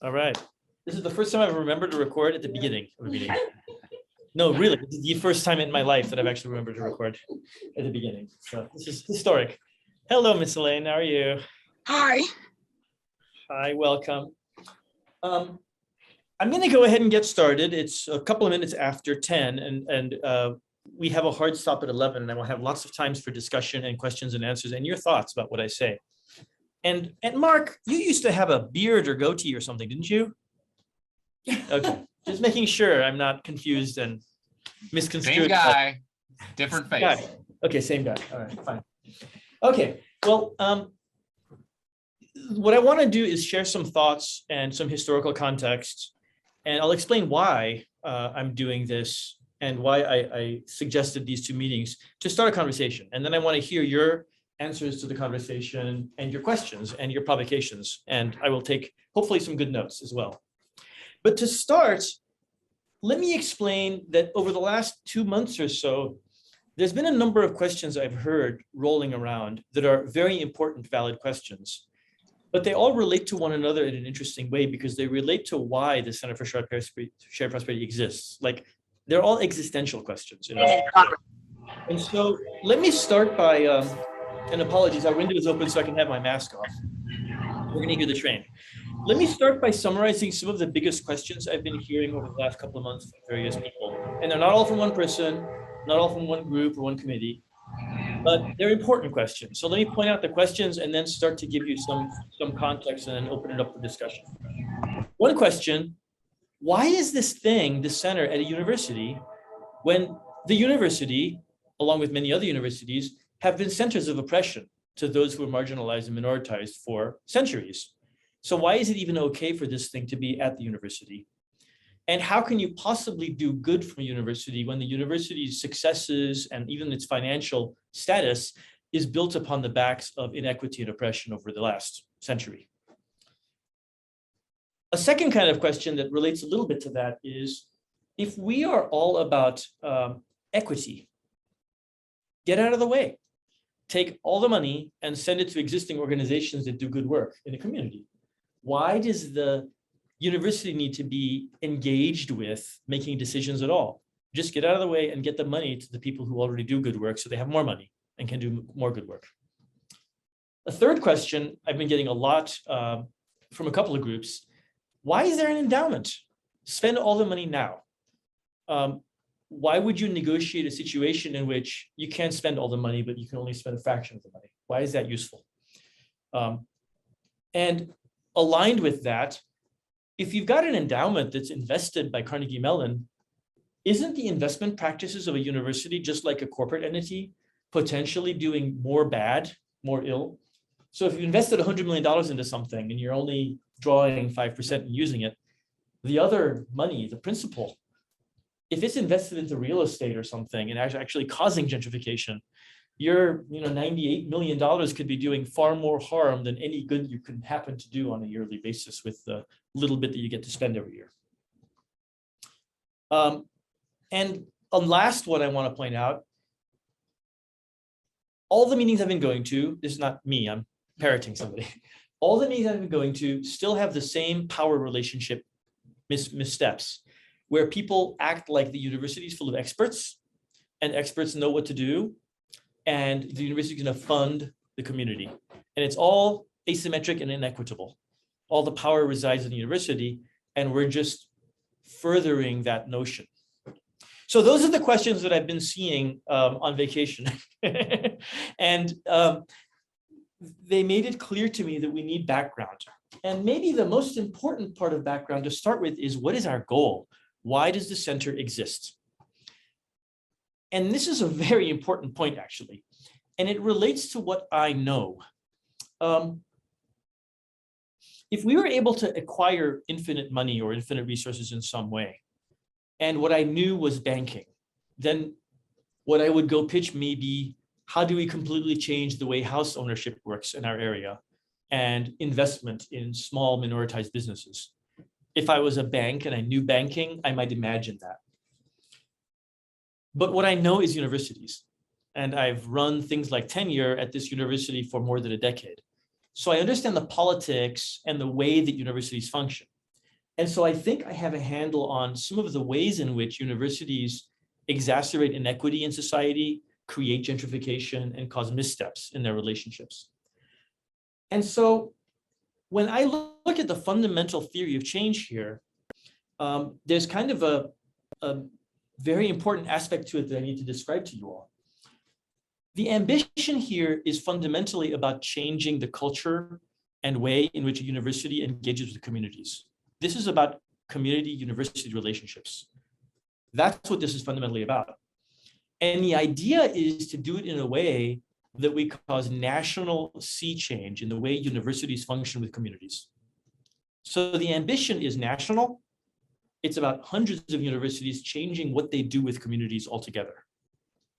All right. This is the first time I've remembered to record at the beginning of a meeting. No, really, this is the first time in my life that I've actually remembered to record at the beginning. So this is historic. Hello, Miss Elaine. How are you? Hi. Hi, welcome. I'm going to go ahead and get started. It's a couple of minutes after 10, and we have a hard stop at 11, and I will have lots of times for discussion and questions and answers and your thoughts about what I say. And Mark, you used to have a beard or goatee or something, didn't you? Okay, just making sure I'm not confused and misconstrued. Same guy, different face. Guy. Okay, same guy. All right, fine. Okay, well, what I want to do is share some thoughts and some historical context, and I'll explain why I'm doing this and why I suggested these two meetings to start a conversation. And then I want to hear your answers to the conversation and your questions and your provocations. And I will take hopefully some good notes as well. But to start, let me explain that over the last 2 months or so, there's been a number of questions I've heard rolling around that are very important, valid questions. But they all relate to one another in an interesting way because they relate to why the Center for Shared Prosperity exists. Like, they're all existential questions. You know? And so let me start by, and apologies, our window is open so I can have my mask off. We're gonna hear the train. Let me start by summarizing some of the biggest questions I've been hearing over the last couple of months from various people. And they're not all from one person, not all from one group or one committee, but they're important questions. So let me point out the questions and then start to give you some context and then open it up for discussion. One question: why is this thing, the center at a university, when the university, along with many other universities, have been centers of oppression to those who are marginalized and minoritized for centuries? So why is it even okay for this thing to be at the university? And how can you possibly do good from a university when the university's successes and even its financial status is built upon the backs of inequity and oppression over the last century? A second kind of question that relates a little bit to that is, if we are all about equity, get out of the way. Take all the money and send it to existing organizations that do good work in the community. Why does the university need to be engaged with making decisions at all? Just get out of the way and get the money to the people who already do good work so they have more money and can do more good work. A third question I've been getting a lot from a couple of groups: why is there an endowment? Spend all the money now. Why would you negotiate a situation in which you can't spend all the money, but you can only spend a fraction of the money? Why is that useful? And aligned with that, if you've got an endowment that's invested by Carnegie Mellon, isn't the investment practices of a university, just like a corporate entity, potentially doing more bad, more ill? So if you invested $100 million into something and you're only drawing 5% and using it, the other money, the principal, if it's invested into real estate or something and actually causing gentrification, your $98 million could be doing far more harm than any good you could happen to do on a yearly basis with the little bit that you get to spend every year. And a last one I want to point out: all the meetings I've been going to, this is not me, I'm parroting somebody. All the meetings I've been going to still have the same power relationship missteps, where people act like the university is full of experts and experts know what to do, and the university is going to fund the community. And it's all asymmetric and inequitable. All the power resides in the university, and we're just furthering that notion. So those are the questions that I've been seeing on vacation. And they made it clear to me that we need background. And maybe the most important part of background to start with is, what is our goal? Why does the center exist? And this is a very important point, actually, and it relates to what I know. If we were able to acquire infinite money or infinite resources in some way, and what I knew was banking, then what I would go pitch may be, how do we completely change the way house ownership works in our area and investment in small minoritized businesses? If I was a bank and I knew banking, I might imagine that. But what I know is universities, and I've run things like tenure at this university for more than a decade. So I understand the politics and the way that universities function. And so I think I have a handle on some of the ways in which universities exacerbate inequity in society, create gentrification, and cause missteps in their relationships. And so when I look at the fundamental theory of change here, there's kind of a very important aspect to it that I need to describe to you all. The ambition here is fundamentally about changing the culture and way in which a university engages with communities. This is about community-university relationships. That's what this is fundamentally about. And the idea is to do it in a way that we cause national sea change in the way universities function with communities. So the ambition is national. It's about hundreds of universities changing what they do with communities altogether.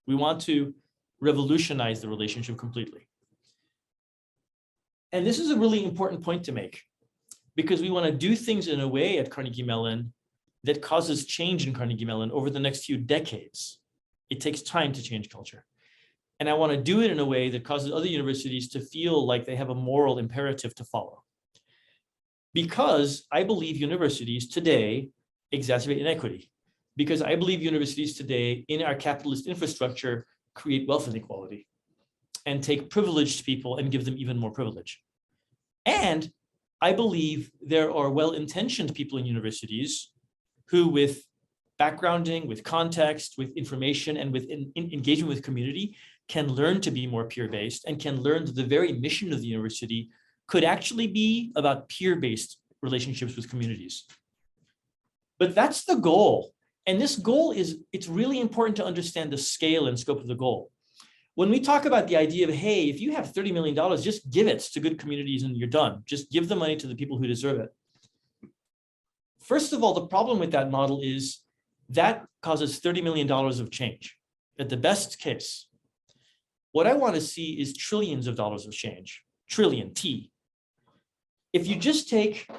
We want to revolutionize the relationship completely. And this is a really important point to make, because we want to do things in a way at Carnegie Mellon that causes change in Carnegie Mellon over the next few decades. It takes time to change culture. And I want to do it in a way that causes other universities to feel like they have a moral imperative to follow. Because I believe universities today exacerbate inequity. Because I believe universities today in our capitalist infrastructure create wealth inequality and take privileged people and give them even more privilege. And I believe there are well-intentioned people in universities who, with backgrounding, with context, with information, and with engagement with community, can learn to be more peer-based and can learn that the very mission of the university could actually be about peer-based relationships with communities. But that's the goal. And this goal it's really important to understand the scale and scope of the goal. When we talk about the idea of, hey, if you have $30 million, just give it to good communities and you're done. Just give the money to the people who deserve it. First of all, the problem with that model is that causes $30 million of change. At the best case, what I want to see is trillions of dollars of change, trillion, T. If you just take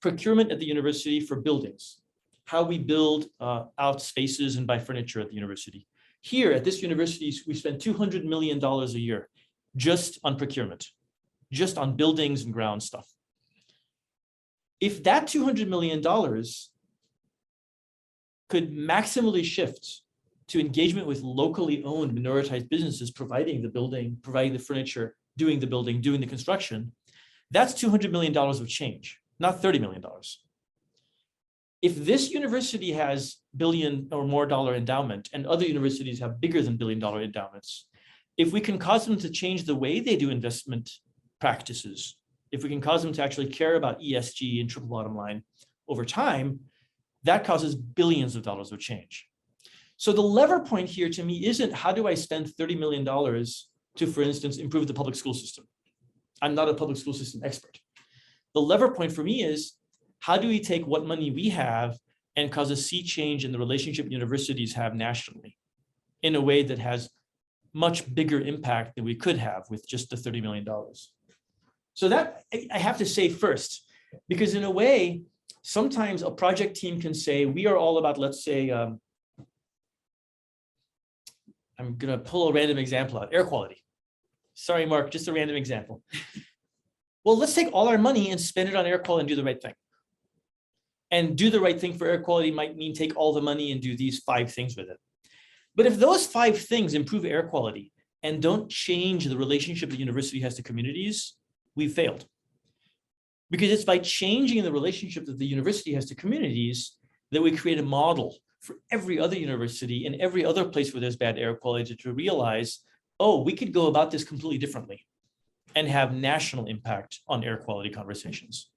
procurement at the university for buildings, how we build out spaces and buy furniture at the university. Here at this university, we spend $200 million a year just on procurement, just on buildings and ground stuff. If that $200 million could maximally shift to engagement with locally owned minoritized businesses providing the building, providing the furniture, doing the building, doing the construction, that's $200 million of change, not $30 million. If this university has billion or more dollar endowment and other universities have bigger than $1 billion endowments, if we can cause them to change the way they do investment practices, if we can cause them to actually care about ESG and triple bottom line over time, that causes billions of dollars of change. So the lever point here to me isn't how do I spend $30 million to, for instance, improve the public school system. I'm not a public school system expert. The lever point for me is how do we take what money we have and cause a sea change in the relationship universities have nationally in a way that has much bigger impact than we could have with just the $30 million. So that I have to say first, because in a way, sometimes a project team can say, we are all about, let's say, I'm going to pull a random example out, air quality. Sorry, Mark, just a random example. Well, let's take all our money and spend it on air quality and do the right thing. And do the right thing for air quality might mean take all the money and do these 5 things with it. But if those 5 things improve air quality and don't change the relationship the university has to communities, we've failed. Because it's by changing the relationship that the university has to communities that we create a model for every other university and every other place where there's bad air quality to realize, oh, we could go about this completely differently and have national impact on air quality conversations.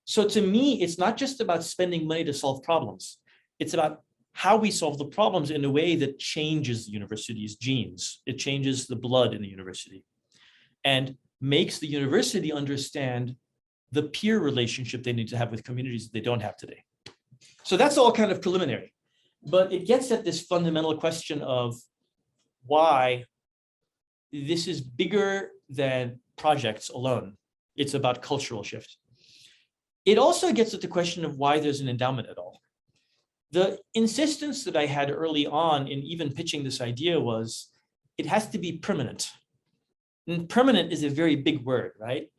So to me, it's not just about spending money to solve problems. It's about how we solve the problems in a way that changes the university's genes. It changes the blood in the university and makes the university understand the peer relationship they need to have with communities that they don't have today. So that's all kind of preliminary, but it gets at this fundamental question of why this is bigger than projects alone. It's about cultural shift. It also gets at the question of why there's an endowment at all. The insistence that I had early on in even pitching this idea was it has to be permanent. And permanent is a very big word, right?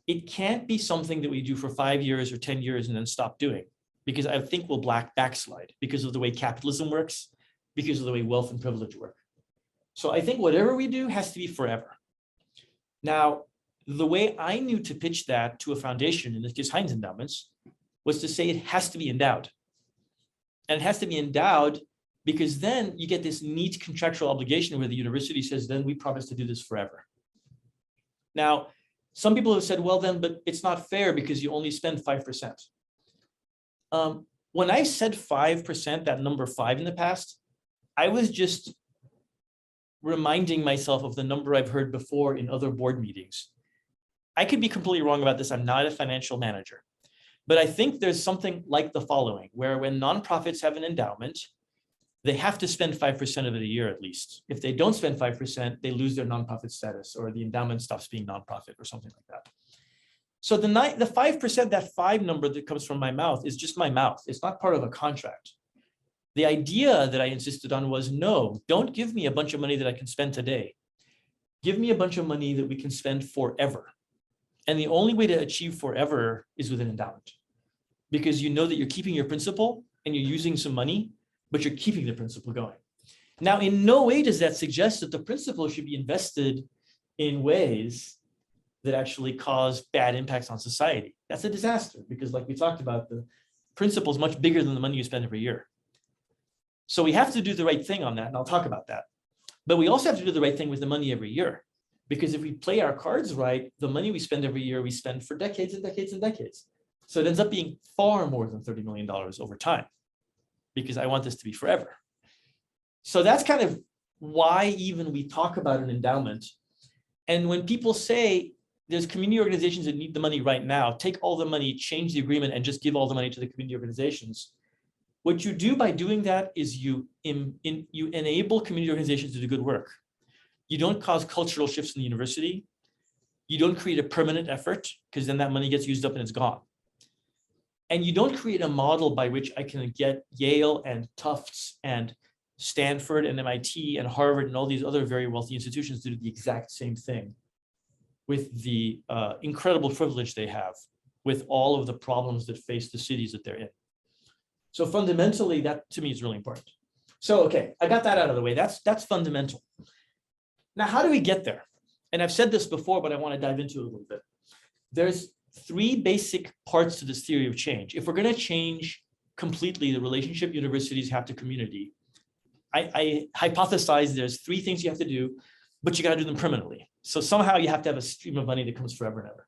it can't be something that we do for 5 years or 10 years and then stop doing, because I think we'll backslide because of the way capitalism works, because of the way wealth and privilege work. So I think whatever we do has to be forever. Now, the way I knew to pitch that to a foundation, in this case Heinz Endowments, was to say it has to be endowed. And it has to be endowed because then you get this neat contractual obligation where the university says, then we promise to do this forever. Now, some people have said, well, then, but it's not fair because you only spend 5%. When I said 5%, that number 5 in the past, I was just reminding myself of the number I've heard before in other board meetings. I could be completely wrong about this. I'm not a financial manager, but I think there's something like the following, where when nonprofits have an endowment, they have to spend 5% of it a year at least. If they don't spend 5%, they lose their nonprofit status, or the endowment stops being nonprofit or something like that. So the 5%, that 5 number that comes from my mouth is just my mouth. It's not part of a contract. The idea that I insisted on was, no, don't give me a bunch of money that I can spend today. Give me a bunch of money that we can spend forever. And the only way to achieve forever is with an endowment, because you know that you're keeping your principal and you're using some money, but you're keeping the principal going. Now, in no way does that suggest that the principal should be invested in ways that actually cause bad impacts on society. That's a disaster, because like we talked about, the principal is much bigger than the money you spend every year. So we have to do the right thing on that, and I'll talk about that. But we also have to do the right thing with the money every year, because if we play our cards right, the money we spend every year, we spend for decades and decades and decades. So it ends up being far more than $30 million over time, because I want this to be forever. So that's kind of why even we talk about an endowment. And when people say there's community organizations that need the money right now, take all the money, change the agreement, and just give all the money to the community organizations. What you do by doing that is you enable community organizations to do good work. You don't cause cultural shifts in the university. You don't create a permanent effort, because then that money gets used up and it's gone. And you don't create a model by which I can get Yale and Tufts and Stanford and MIT and Harvard and all these other very wealthy institutions to do the exact same thing with the incredible privilege they have with all of the problems that face the cities that they're in. So fundamentally, that to me is really important. So, okay, I got that out of the way. That's fundamental. Now, how do we get there? And I've said this before, but I want to dive into it a little bit. There's 3 basic parts to this theory of change. If we're going to change completely the relationship universities have to community, I hypothesize there's 3 things you have to do, but you got to do them permanently. So somehow you have to have a stream of money that comes forever and ever.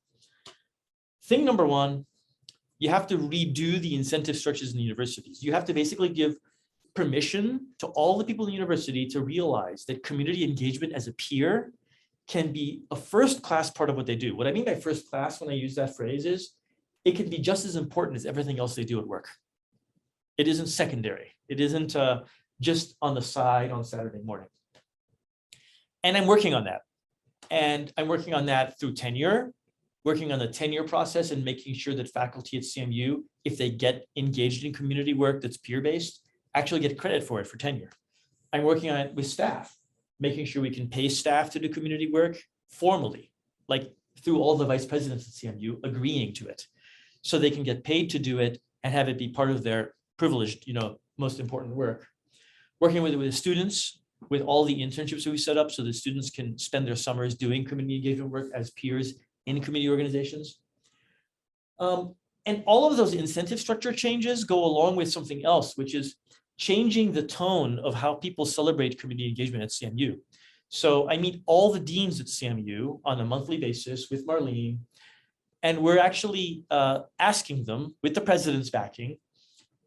Thing number 1, you have to redo the incentive structures in the universities. You have to basically give permission to all the people in the university to realize that community engagement as a peer can be a first-class part of what they do. What I mean by first class when I use that phrase is it can be just as important as everything else they do at work. It isn't secondary. It isn't just on the side on Saturday morning. And I'm working on that. And I'm working on that through tenure, working on the tenure process and making sure that faculty at CMU, if they get engaged in community work that's peer-based, actually get credit for it for tenure. I'm working on it with staff, making sure we can pay staff to do community work formally, like through all the vice presidents at CMU agreeing to it, so they can get paid to do it and have it be part of their privileged, most important work. Working with the students, with all the internships that we set up so the students can spend their summers doing community engagement work as peers in community organizations. And all of those incentive structure changes go along with something else, which is changing the tone of how people celebrate community engagement at CMU. So I meet all the deans at CMU on a monthly basis with Marlene, and we're actually asking them, with the president's backing,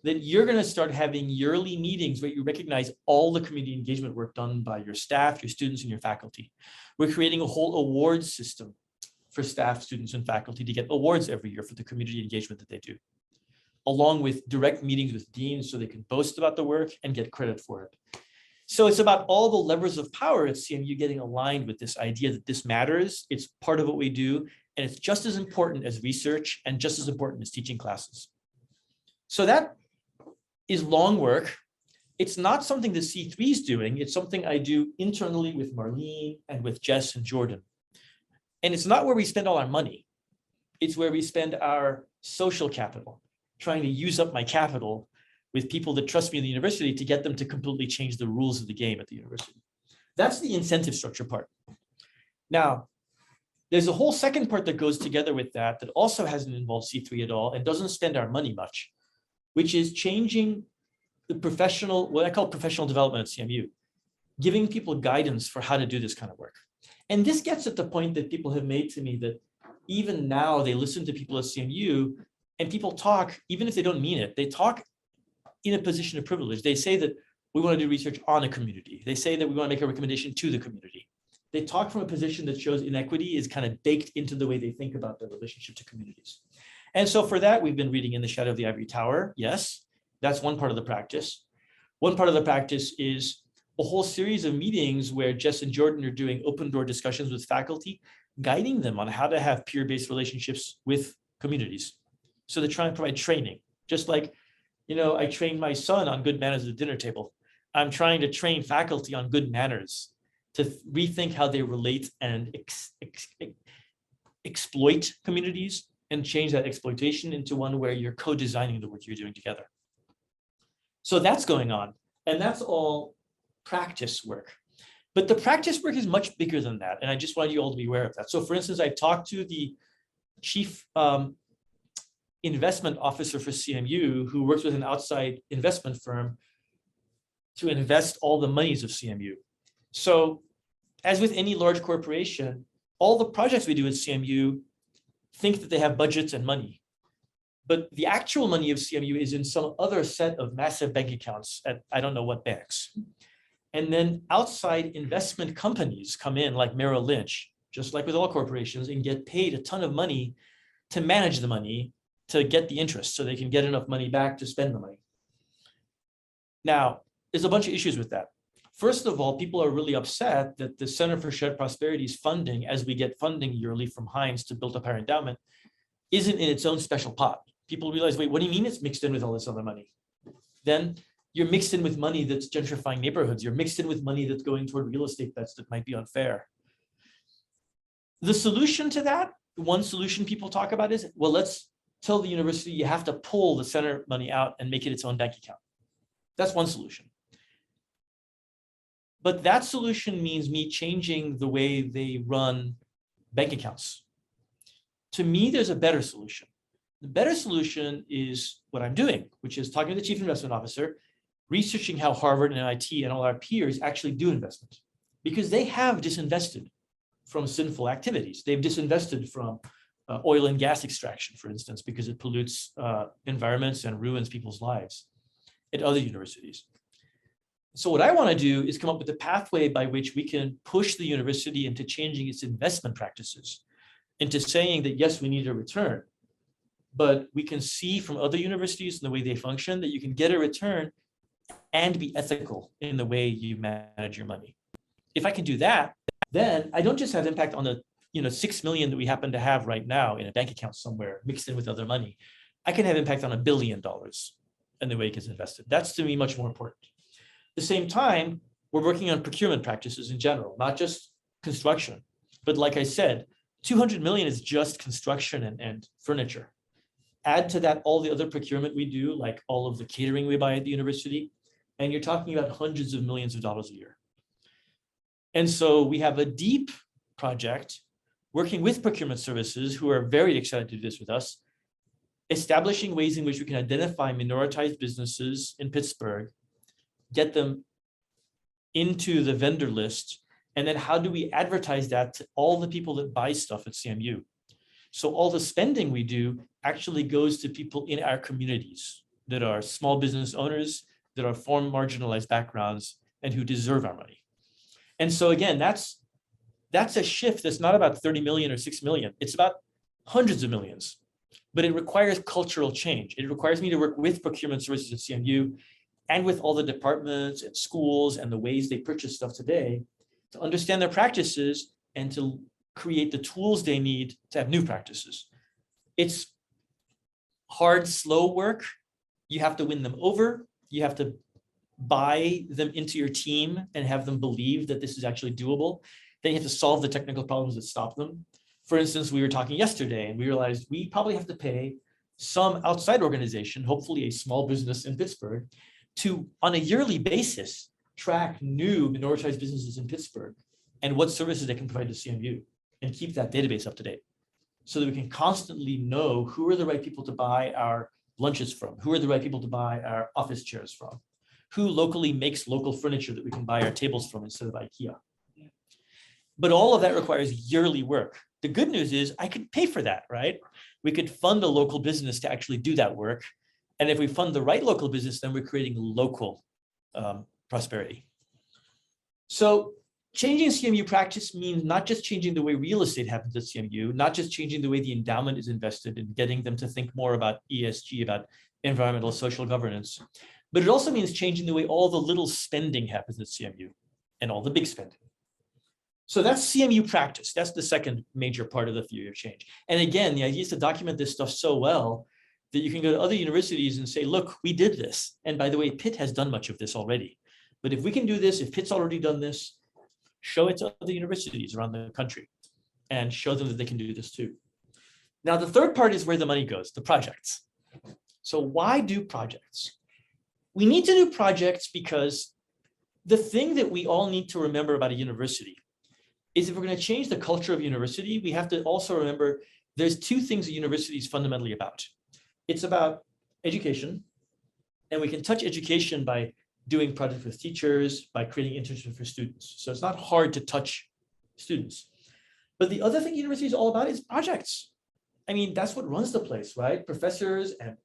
that you're going to start having yearly meetings where you recognize all the community engagement work done by your staff, your students, and your faculty. We're creating a whole awards system for staff, students, and faculty to get awards every year for the community engagement that they do, along with direct meetings with deans so they can boast about the work and get credit for it. So it's about all the levers of power at CMU getting aligned with this idea that this matters, it's part of what we do, and it's just as important as research and just as important as teaching classes. So that is long work. It's not something the C3 is doing, it's something I do internally with Marlene and with Jess and Jordan. And it's not where we spend all our money. It's where we spend our social capital, trying to use up my capital with people that trust me in the university to get them to completely change the rules of the game at the university. That's the incentive structure part. Now, there's a whole second part that goes together with that that also hasn't involved C3 at all and doesn't spend our money much, which is changing the professional, what I call professional development at CMU, giving people guidance for how to do this kind of work. And this gets at the point that people have made to me that even now they listen to people at CMU and people talk, even if they don't mean it, they talk in a position of privilege. They say that we want to do research on a community. They say that we want to make a recommendation to the community. They talk from a position that shows inequity is kind of baked into the way they think about their relationship to communities. And so for that, we've been reading In the Shadow of the Ivory Tower. Yes, that's one part of the practice. One part of the practice is a whole series of meetings where Jess and Jordan are doing open door discussions with faculty, guiding them on how to have peer-based relationships with communities. So they're trying to provide training, just like, I trained my son on good manners at the dinner table. I'm trying to train faculty on good manners to rethink how they relate and exploit communities and change that exploitation into one where you're co-designing the work you're doing together. So that's going on, and that's all practice work. But the practice work is much bigger than that, and I just wanted you all to be aware of that. So for instance, I talked to the chief investment officer for CMU, who works with an outside investment firm to invest all the monies of CMU. So as with any large corporation, all the projects we do at CMU think that they have budgets and money. But the actual money of CMU is in some other set of massive bank accounts at I don't know what banks. And then outside investment companies come in like Merrill Lynch, just like with all corporations, and get paid a ton of money to manage the money to get the interest so they can get enough money back to spend the money. Now, there's a bunch of issues with that. First of all, people are really upset that the Center for Shared Prosperity's funding, as we get funding yearly from Heinz to build up our endowment, isn't in its own special pot. People realize, wait, what do you mean it's mixed in with all this other money? Then you're mixed in with money that's gentrifying neighborhoods. You're mixed in with money that's going toward real estate bets that might be unfair. The solution to that, one solution people talk about is, well, let's tell the university you have to pull the center money out and make it its own bank account. That's one solution. But that solution means me changing the way they run bank accounts. To me, there's a better solution. The better solution is what I'm doing, which is talking to the chief investment officer, researching how Harvard and MIT and all our peers actually do investment, because they have disinvested from sinful activities. They've disinvested from oil and gas extraction, for instance, because it pollutes environments and ruins people's lives at other universities. So what I want to do is come up with a pathway by which we can push the university into changing its investment practices, into saying that, yes, we need a return, but we can see from other universities and the way they function that you can get a return and be ethical in the way you manage your money. If I can do that, then I don't just have impact on the 6 million that we happen to have right now in a bank account somewhere mixed in with other money. I can have impact on $1 billion and the way it gets invested. That's to me much more important. At the same time, we're working on procurement practices in general, not just construction. But like I said, 200 million is just construction and furniture. Add to that all the other procurement we do, like all of the catering we buy at the university, and you're talking about hundreds of millions of dollars a year. And so we have a deep project working with procurement services who are very excited to do this with us, establishing ways in which we can identify minoritized businesses in Pittsburgh, get them into the vendor list, and then how do we advertise that to all the people that buy stuff at CMU? So all the spending we do actually goes to people in our communities that are small business owners, that are from marginalized backgrounds, and who deserve our money. And so again, that's a shift that's not about 30 million or 6 million. It's about hundreds of millions, but it requires cultural change. It requires me to work with procurement services at CMU and with all the departments and schools and the ways they purchase stuff today to understand their practices and to create the tools they need to have new practices. It's hard, slow work. You have to win them over. You have to buy them into your team and have them believe that this is actually doable. Then you have to solve the technical problems that stop them. For instance, we were talking yesterday and we realized we probably have to pay some outside organization, hopefully a small business in Pittsburgh, to, on a yearly basis, track new minoritized businesses in Pittsburgh and what services they can provide to CMU and keep that database up to date so that we can constantly know who are the right people to buy our lunches from, who are the right people to buy our office chairs from, who locally makes local furniture that we can buy our tables from instead of IKEA. But all of that requires yearly work. The good news is I could pay for that, right? We could fund a local business to actually do that work. And if we fund the right local business, then we're creating local prosperity. So changing CMU practice means not just changing the way real estate happens at CMU, not just changing the way the endowment is invested and getting them to think more about ESG, about environmental social governance, but it also means changing the way all the little spending happens at CMU and all the big spending. So that's CMU practice. That's the second major part of the theory of change. And again, the idea is to document this stuff so well that you can go to other universities and say, look, we did this. And by the way, Pitt has done much of this already. But if we can do this, if Pitt's already done this, show it to other universities around the country and show them that they can do this too. Now, the third part is where the money goes, the projects. So why do projects? We need to do projects because the thing that we all need to remember about a university is if we're going to change the culture of university, we have to also remember there's two things a university is fundamentally about. It's about education, and we can touch education by doing projects with teachers, by creating internships for students. So it's not hard to touch students. But the other thing university is all about is projects. I mean, that's what runs the place, right? Professors and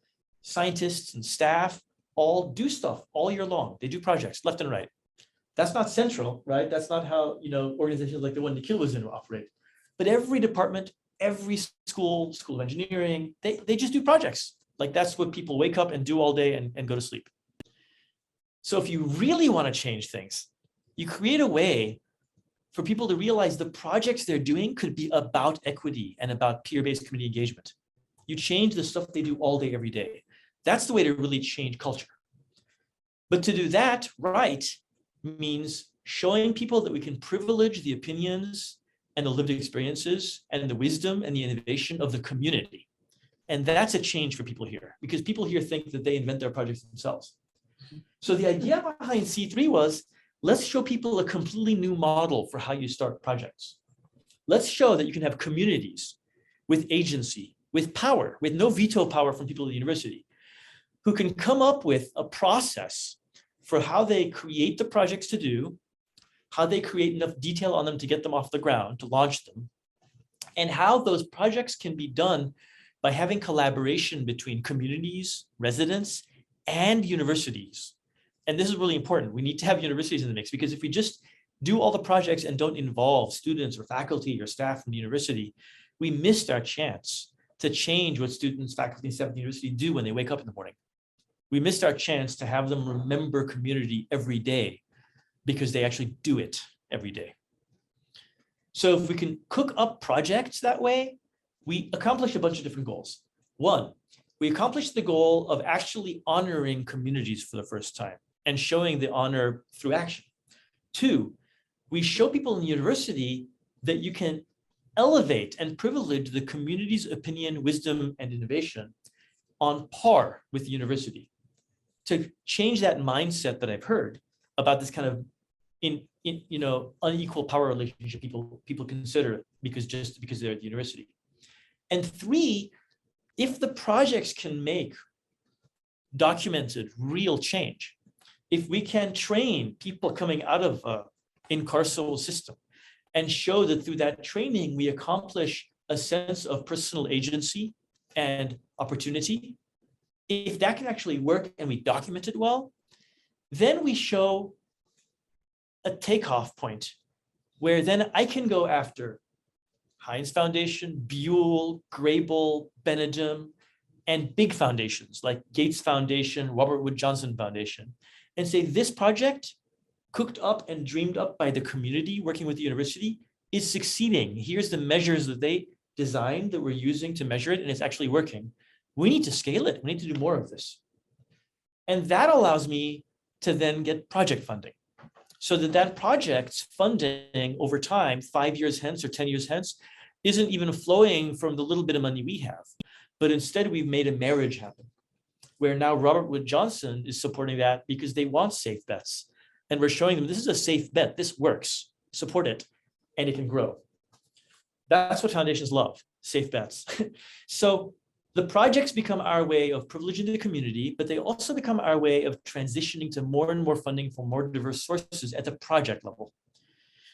scientists and staff all do stuff all year long. They do projects left and right. That's not central, right? That's not how, organizations like the one Nikhil was in operate. But every department, every school of engineering, they just do projects. Like that's what people wake up and do all day and go to sleep. So if you really want to change things, you create a way for people to realize the projects they're doing could be about equity and about peer-based community engagement. You change the stuff they do all day, every day. That's the way to really change culture. But to do that right means showing people that we can privilege the opinions and the lived experiences and the wisdom and the innovation of the community. And that's a change for people here because people here think that they invent their projects themselves. So the idea behind C3 was, let's show people a completely new model for how you start projects. Let's show that you can have communities with agency, with power, with no veto power from people at the university, who can come up with a process for how they create the projects to do, how they create enough detail on them to get them off the ground, to launch them, and how those projects can be done by having collaboration between communities, residents, and universities. And this is really important. We need to have universities in the mix because if we just do all the projects and don't involve students or faculty or staff from the university, we missed our chance to change what students, faculty, and staff at the university do when they wake up in the morning. We missed our chance to have them remember community every day because they actually do it every day. So if we can cook up projects that way, we accomplish a bunch of different goals. One, we accomplished the goal of actually honoring communities for the first time and showing the honor through action. Two, we show people in the university that you can elevate and privilege the community's opinion, wisdom, and innovation on par with the university. To change that mindset that I've heard about this kind of unequal power relationship people consider because they're at the university. And three, if the projects can make documented real change, if we can train people coming out of an incarceral system and show that through that training, we accomplish a sense of personal agency and opportunity, if that can actually work and we document it well, then we show a takeoff point where then I can go after Heinz Foundation, Buell, Grable, Benedum, and big foundations like Gates Foundation, Robert Wood Johnson Foundation, and say this project, cooked up and dreamed up by the community working with the university, is succeeding. Here's the measures that they designed that we're using to measure it, and it's actually working. We need to scale it. We need to do more of this. And that allows me to then get project funding so that project's funding over time, 5 years hence or 10 years hence, isn't even flowing from the little bit of money we have, but instead we've made a marriage happen, where now Robert Wood Johnson is supporting that because they want safe bets. And we're showing them this is a safe bet, this works, support it, and it can grow. That's what foundations love, safe bets. So the projects become our way of privileging the community, but they also become our way of transitioning to more and more funding from more diverse sources at the project level.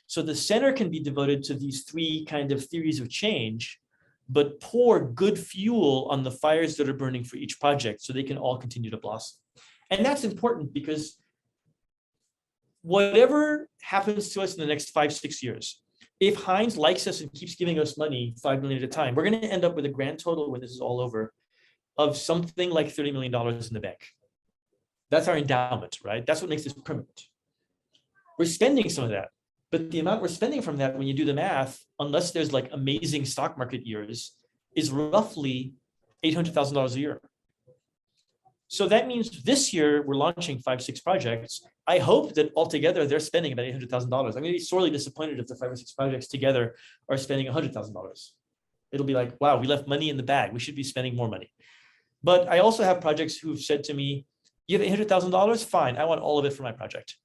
So the center can be devoted to these three kind of theories of change, but pour good fuel on the fires that are burning for each project so they can all continue to blossom. And that's important because whatever happens to us in the next 5-6 years, if Heinz likes us and keeps giving us money, 5 million at a time, we're going to end up with a grand total when this is all over of something like $30 million in the bank. That's our endowment, right? That's what makes this permanent. We're spending some of that, but the amount we're spending from that, when you do the math, unless there's like amazing stock market years, is roughly $800,000 a year. So that means this year we're launching 5-6 projects. I hope that altogether they're spending about $800,000. I'm going to be sorely disappointed if the 5 or 6 projects together are spending $100,000. It'll be like, wow, we left money in the bag. We should be spending more money. But I also have projects who've said to me, you have $800,000? Fine, I want all of it for my project.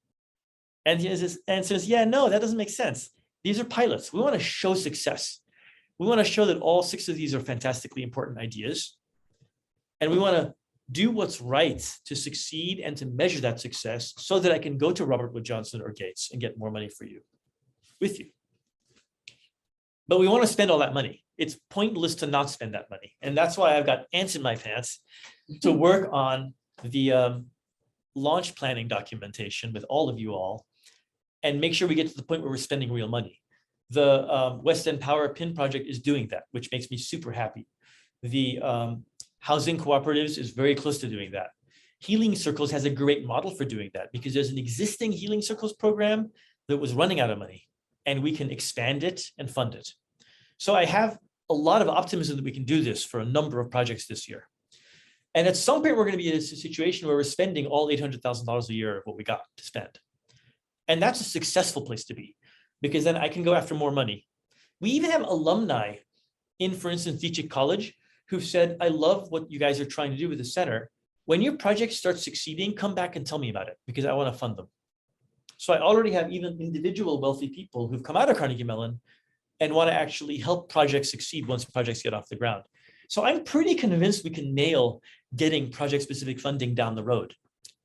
And he says, yeah, no, that doesn't make sense. These are pilots. We want to show success. We want to show that all 6 of these are fantastically important ideas. And we want to do what's right to succeed and to measure that success so that I can go to Robert Wood Johnson or Gates and get more money for you, with you. But we want to spend all that money. It's pointless to not spend that money. And that's why I've got ants in my pants to work on the launch planning documentation with all of you all and make sure we get to the point where we're spending real money. The West End Power PIN project is doing that, which makes me super happy. The Housing Cooperatives is very close to doing that. Healing Circles has a great model for doing that because there's an existing Healing Circles program that was running out of money and we can expand it and fund it. So I have a lot of optimism that we can do this for a number of projects this year. And at some point, we're going to be in a situation where we're spending all $800,000 a year of what we got to spend. And that's a successful place to be because then I can go after more money. We even have alumni in, for instance, Dichik College, who've said, I love what you guys are trying to do with the center. When your project starts succeeding, come back and tell me about it because I want to fund them. So I already have even individual wealthy people who've come out of Carnegie Mellon and want to actually help projects succeed once projects get off the ground. So I'm pretty convinced we can nail getting project-specific funding down the road.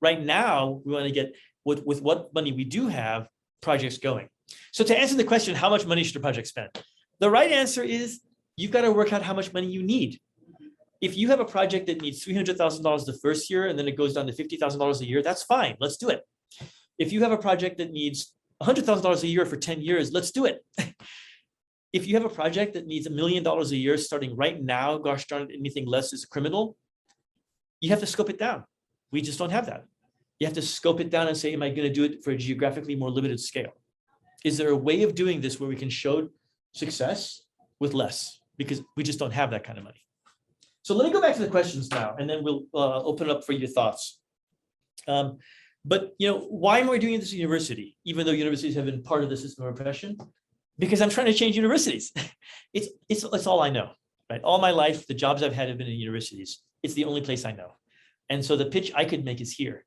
Right now, we want to get, with what money we do have, projects going. So to answer the question, how much money should a project spend? The right answer is you've got to work out how much money you need. If you have a project that needs $300,000 the first year and then it goes down to $50,000 a year, that's fine. Let's do it. If you have a project that needs $100,000 a year for 10 years, let's do it. If you have a project that needs $1 million a year starting right now, gosh darn it, anything less is a criminal, you have to scope it down. We just don't have that. You have to scope it down and say, am I going to do it for a geographically more limited scale? Is there a way of doing this where we can show success with less? Because we just don't have that kind of money. So let me go back to the questions now, and then we'll open it up for your thoughts. But why am I doing this at university, even though universities have been part of the system of oppression? Because I'm trying to change universities. It's all I know, right? All my life, the jobs I've had have been in universities. It's the only place I know. And so the pitch I could make is here.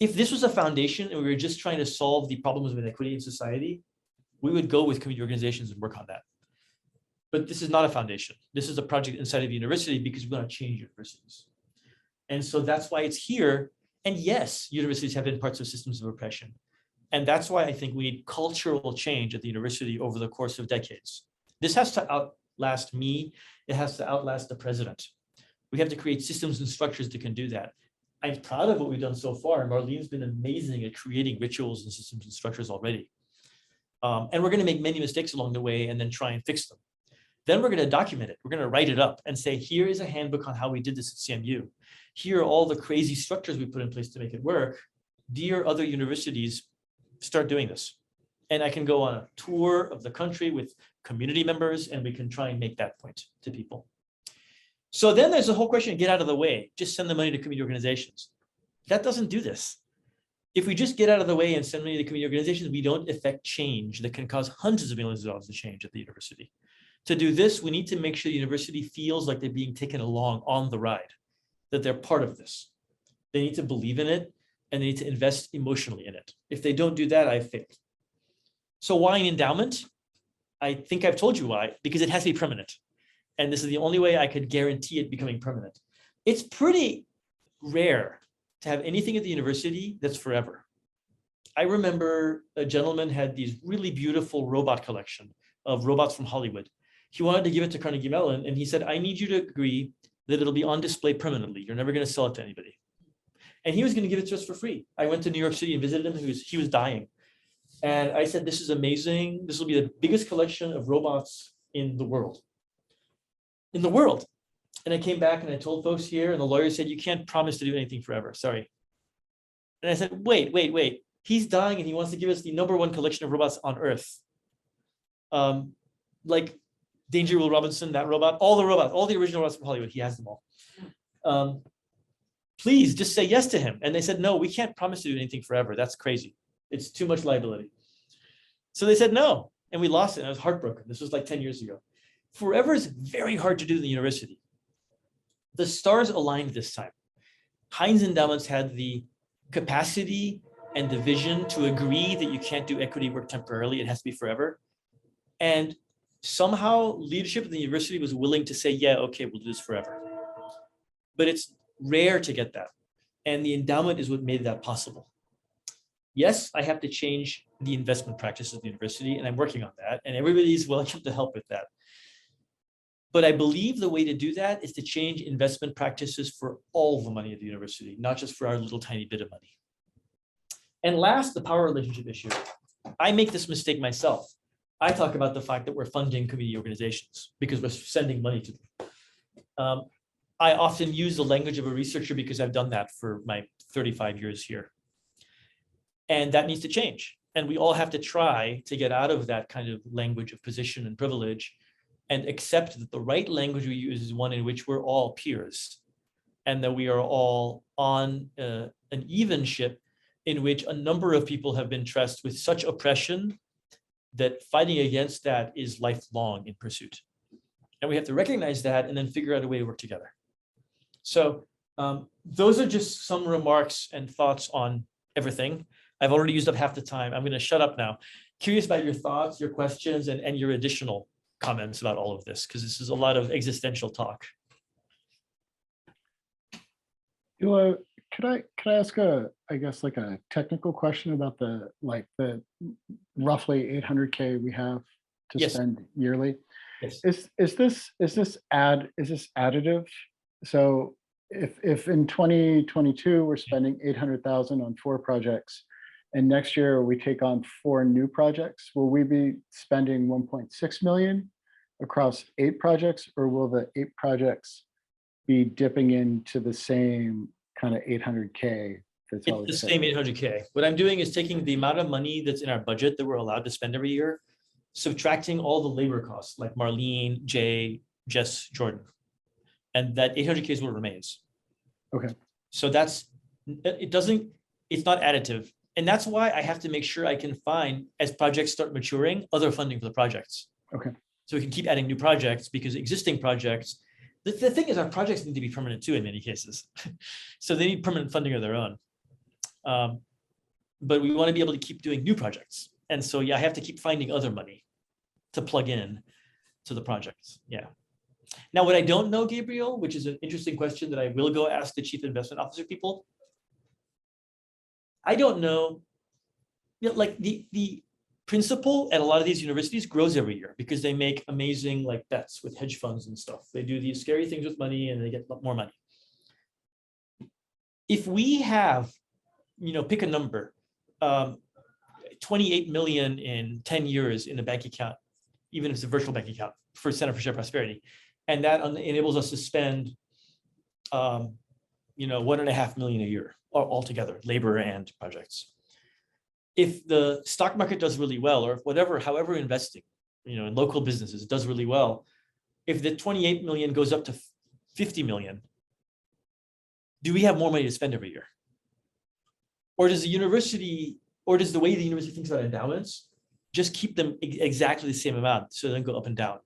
If this was a foundation and we were just trying to solve the problems of inequity in society, we would go with community organizations and work on that. But this is not a foundation. This is a project inside of the university because we want to change universities. And so that's why it's here. And yes, universities have been parts of systems of oppression. And that's why I think we need cultural change at the university over the course of decades. This has to outlast me. It has to outlast the president. We have to create systems and structures that can do that. I'm proud of what we've done so far. Marlene's been amazing at creating rituals and systems and structures already. And we're going to make many mistakes along the way and then try and fix them. Then we're going to document it. We're going to write it up and say, here is a handbook on how we did this at CMU. Here are all the crazy structures we put in place to make it work. Dear other universities, start doing this. And I can go on a tour of the country with community members, and we can try and make that point to people. So then there's the whole question, get out of the way. Just send the money to community organizations. That doesn't do this. If we just get out of the way and send money to community organizations, we don't affect change that can cause hundreds of millions of dollars of change at the university. To do this, we need to make sure the university feels like they're being taken along on the ride, that they're part of this. They need to believe in it and they need to invest emotionally in it. If they don't do that, I've failed. So why an endowment? I think I've told you why, because it has to be permanent. And this is the only way I could guarantee it becoming permanent. It's pretty rare to have anything at the university that's forever. I remember a gentleman had these really beautiful robot collection of robots from Hollywood. He wanted to give it to Carnegie Mellon, and he said, I need you to agree that it'll be on display permanently. You're never going to sell it to anybody. And he was going to give it to us for free. I went to New York City and visited him. He was dying. And I said, this is amazing. This will be the biggest collection of robots in the world. In the world. And I came back and I told folks here, and the lawyer said, you can't promise to do anything forever. Sorry. And I said, wait. He's dying and he wants to give us the #1 collection of robots on Earth. Like Danger Will Robinson, that robot, all the robots, all the original robots from Hollywood, he has them all. Please just say yes to him. And they said, no, we can't promise to do anything forever. That's crazy. It's too much liability. So they said no, and we lost it. And I was heartbroken. This was like 10 years ago. Forever is very hard to do in the university. The stars aligned this time. Heinz Endowments had the capacity and the vision to agree that you can't do equity work temporarily. It has to be forever. And somehow leadership at the university was willing to say, yeah, okay, we'll do this forever. But it's rare to get that. And the endowment is what made that possible. Yes, I have to change the investment practices of the university, and I'm working on that. And everybody's welcome to help with that. But I believe the way to do that is to change investment practices for all the money at the university, not just for our little tiny bit of money. And last, the power relationship issue. I make this mistake myself. I talk about the fact that we're funding community organizations because we're sending money to them. I often use the language of a researcher because I've done that for my 35 years here. And that needs to change. And we all have to try to get out of that kind of language of position and privilege and accept that the right language we use is one in which we're all peers and that we are all on an even ship in which a number of people have been trusted with such oppression that fighting against that is lifelong in pursuit. And we have to recognize that and then figure out a way to work together. So those are just some remarks and thoughts on everything. I've already used up half the time. I'm going to shut up now. Curious about your thoughts, your questions, and your additional comments about all of this, because this is a lot of existential talk. Could I ask I guess like a technical question about the roughly 800K we have to Yes. spend yearly? Yes. Is this additive? So if in 2022 we're spending 800,000 on 4 projects, and next year we take on 4 new projects, will we be spending 1.6 million across 8 projects, or will the 8 projects be dipping into the same kind of 800K? That's It's the same 800K. What I'm doing is taking the amount of money that's in our budget that we're allowed to spend every year, subtracting all the labor costs like Marlene, Jay, Jess, Jordan. And that 800K is what remains. Okay. So it's not additive. And that's why I have to make sure I can find, as projects start maturing, other funding for the projects. Okay. So we can keep adding new projects, because existing projects, the thing is our projects need to be permanent too in many cases. So they need permanent funding of their own. But we want to be able to keep doing new projects. And so, yeah, I have to keep finding other money to plug in to the projects. Yeah. Now, what I don't know, Gabriel, which is an interesting question that I will go ask the chief investment officer people. I don't know, like the principal at a lot of these universities grows every year because they make amazing like bets with hedge funds and stuff. They do these scary things with money and they get more money. If we have, pick a number, 28 million in 10 years in a bank account, even if it's a virtual bank account for Center for Shared Prosperity, and that enables us to spend, 1.5 million a year altogether, labor and projects. If the stock market does really well, or if however investing, in local businesses does really well, if the 28 million goes up to 50 million, do we have more money to spend every year? Or does the way the university thinks about endowments just keep them exactly the same amount, so they don't go up and down?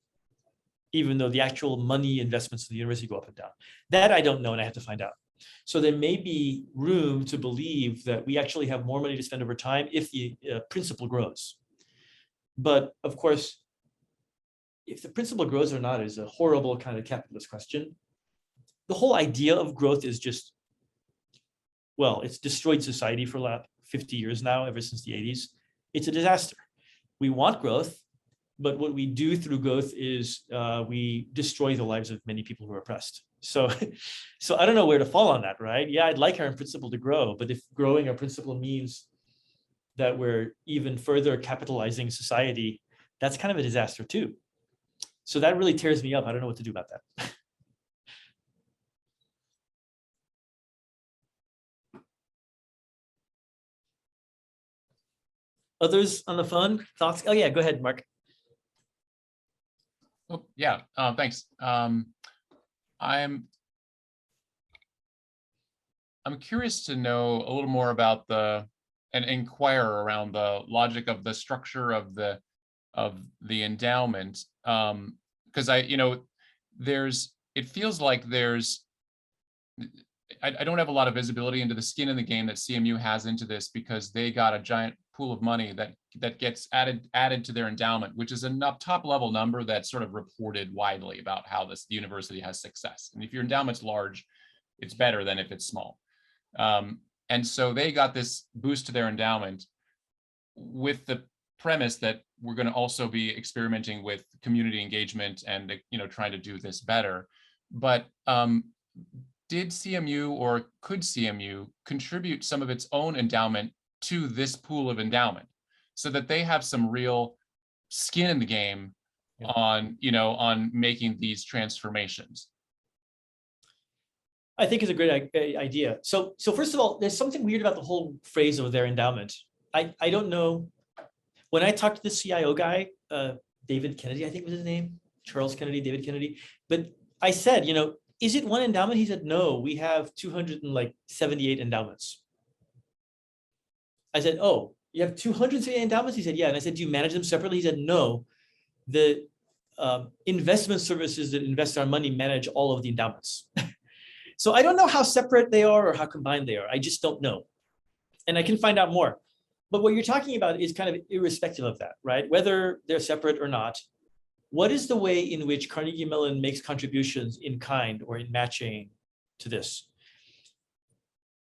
even though the actual money investments of the university go up and down. That I don't know, and I have to find out. So there may be room to believe that we actually have more money to spend over time if the principal grows. But of course, if the principal grows or not is a horrible kind of capitalist question. The whole idea of growth is just, well, it's destroyed society for the last 50 years now, ever since the 80s. It's a disaster. We want growth, but what we do through growth is we destroy the lives of many people who are oppressed. So I don't know where to fall on that, right? Yeah, I'd like our principle to grow, but if growing our principle means that we're even further capitalizing society, that's kind of a disaster too. So that really tears me up. I don't know what to do about that. Others on the phone? Thoughts? Oh yeah, go ahead, Mark. Oh, yeah, thanks. I'm curious to know a little more about and inquire around the logic of the structure of the endowment. Because it feels like I don't have a lot of visibility into the skin in the game that CMU has into this, because they got a giant pool of money that gets added to their endowment, which is a top level number that's sort of reported widely about how the university has success. And if your endowment's large, it's better than if it's small. And so they got this boost to their endowment with the premise that we're going to also be experimenting with community engagement and trying to do this better. But did CMU, or could CMU contribute some of its own endowment to this pool of endowment, so that they have some real skin in the game on making these transformations? I think it's a great idea. So first of all, there's something weird about the whole phrase of their endowment. I don't know. When I talked to the CIO guy, David Kennedy, I think was his name, Charles Kennedy, David Kennedy. But I said, is it one endowment? He said, no, we have 278 endowments. I said, oh, you have 278 endowments? He said, yeah. And I said, do you manage them separately? He said, no. The investment services that invest our money manage all of the endowments. So I don't know how separate they are or how combined they are. I just don't know. And I can find out more. But what you're talking about is kind of irrespective of that, right? Whether they're separate or not, what is the way in which Carnegie Mellon makes contributions in kind or in matching to this?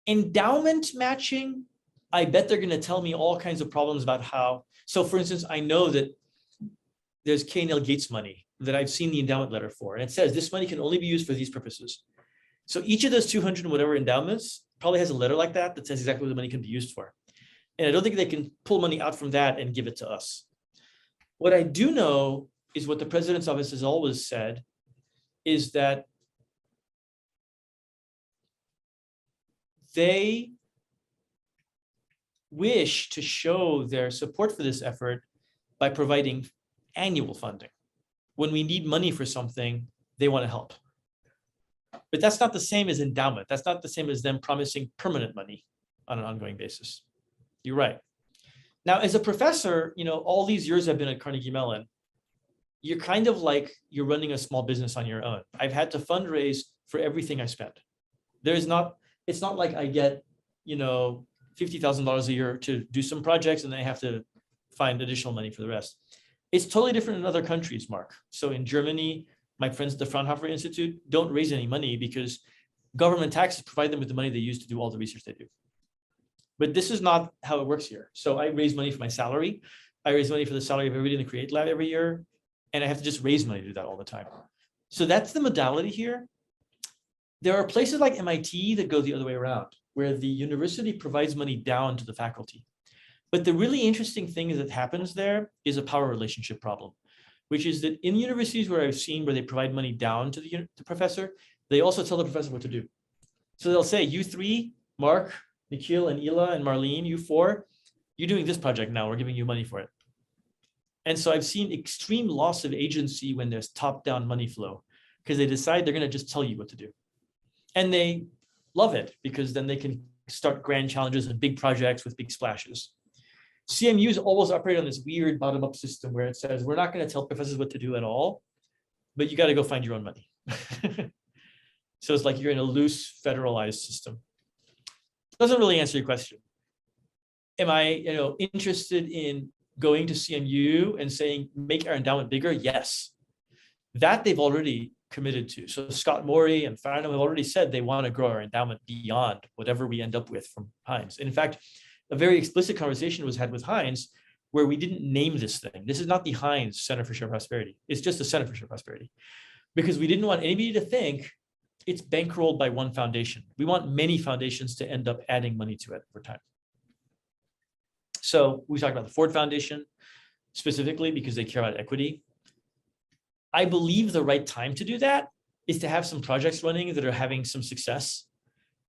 Endowment matching, I bet they're going to tell me all kinds of problems about how. So for instance, I know that there's K&L Gates money that I've seen the endowment letter for, and it says this money can only be used for these purposes. So each of those 200 and whatever endowments probably has a letter like that says exactly what the money can be used for. And I don't think they can pull money out from that and give it to us. What I do know is what the president's office has always said is that they wish to show their support for this effort by providing annual funding. When we need money for something, they want to help. But that's not the same as endowment. That's not the same as them promising permanent money on an ongoing basis. You're right. Now, as a professor, all these years I've been at Carnegie Mellon, you're kind of like you're running a small business on your own. I've had to fundraise for everything I spend. It's not like I get, $50,000 a year to do some projects and then I have to find additional money for the rest. It's totally different in other countries, Mark. So in Germany, my friends at the Fraunhofer Institute don't raise any money because government taxes provide them with the money they use to do all the research they do. But this is not how it works here. So I raise money for my salary. I raise money for the salary of everybody in the Create Lab every year. And I have to just raise money to do that all the time. So that's the modality here. There are places like MIT that go the other way around, where the university provides money down to the faculty. But the really interesting thing that happens there is a power relationship problem, which is that in universities where I've seen where they provide money down to the professor, they also tell the professor what to do. So they'll say, you three, Mark, Nikhil, and Ela, and Marlene, you four, you're doing this project now, we're giving you money for it. And so I've seen extreme loss of agency when there's top-down money flow, because they decide they're going to just tell you what to do. And they love it, because then they can start grand challenges and big projects with big splashes. CMUs always operate on this weird bottom-up system where it says, we're not going to tell professors what to do at all, but you got to go find your own money. So it's like you're in a loose federalized system. Doesn't really answer your question. Am I, interested in going to CMU and saying, make our endowment bigger? Yes. That they've already committed to. So Scott Morey and Farnham have already said they want to grow our endowment beyond whatever we end up with from Heinz. In fact, a very explicit conversation was had with Heinz where we didn't name this thing. This is not the Heinz Center for Shared Prosperity. It's just the Center for Shared Prosperity, because we didn't want anybody to think it's bankrolled by one foundation. We want many foundations to end up adding money to it over time. So we talked about the Ford Foundation specifically because they care about equity. I believe the right time to do that is to have some projects running that are having some success,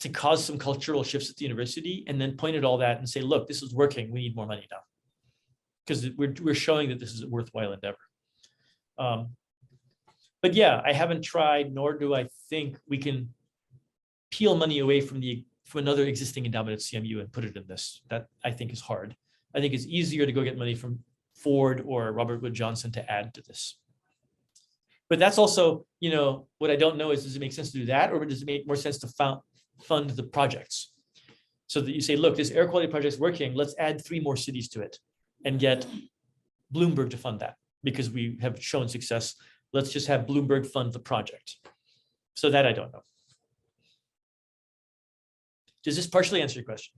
to cause some cultural shifts at the university, and then point at all that and say, look, this is working. We need more money now. Because we're showing that this is a worthwhile endeavor. But yeah, I haven't tried, nor do I think we can peel money away from another existing endowment at CMU and put it in this. That I think is hard. I think it's easier to go get money from Ford or Robert Wood Johnson to add to this. But that's also, what I don't know is, does it make sense to do that, or does it make more sense to fund the projects? So that you say, look, this air quality project is working. Let's add 3 more cities to it and get Bloomberg to fund that because we have shown success. Let's just have Bloomberg fund the project. So that I don't know. Does this partially answer your question?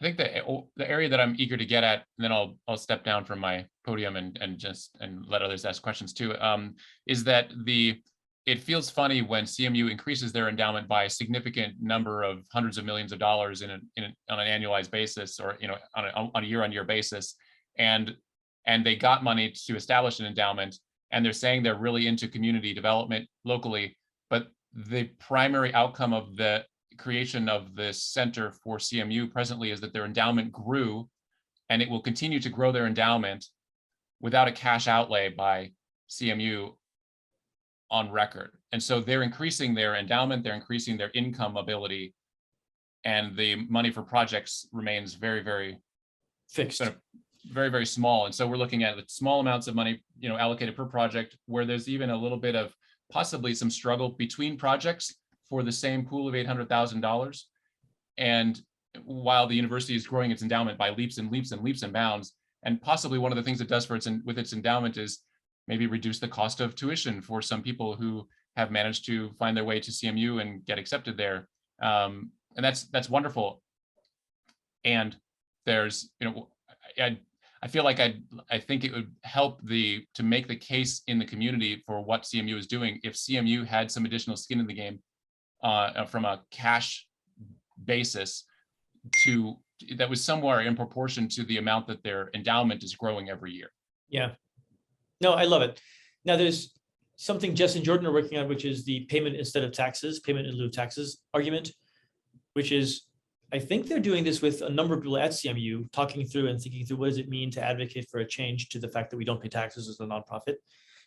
I think the area that I'm eager to get at, and then I'll step down from my podium and let others ask questions too, is that it feels funny when CMU increases their endowment by a significant number of hundreds of millions of dollars on an annualized basis, or on a year-on-year basis, and they got money to establish an endowment, and they're saying they're really into community development locally, but the primary outcome of the creation of this center for CMU presently is that their endowment grew, and it will continue to grow their endowment without a cash outlay by CMU on record. And so they're increasing their endowment, they're increasing their income ability, and the money for projects remains very, very fixed, sort of very, very small. And so we're looking at small amounts of money, allocated per project, where there's even a little bit of possibly some struggle between projects for the same pool of $800,000. And while the university is growing its endowment by leaps and leaps and leaps and bounds, and possibly one of the things it does with its endowment is maybe reduce the cost of tuition for some people who have managed to find their way to CMU and get accepted there. And that's wonderful. And there's, I feel like I think it would help to make the case in the community for what CMU is doing if CMU had some additional skin in the game from a cash basis that was somewhere in proportion to the amount that their endowment is growing every year. Yeah, no, I love it. Now there's something Jess and Jordan are working on, which is the payment instead of taxes, payment in lieu of taxes argument, which is, I think they're doing this with a number of people at CMU, talking through and thinking through what does it mean to advocate for a change to the fact that we don't pay taxes as a nonprofit,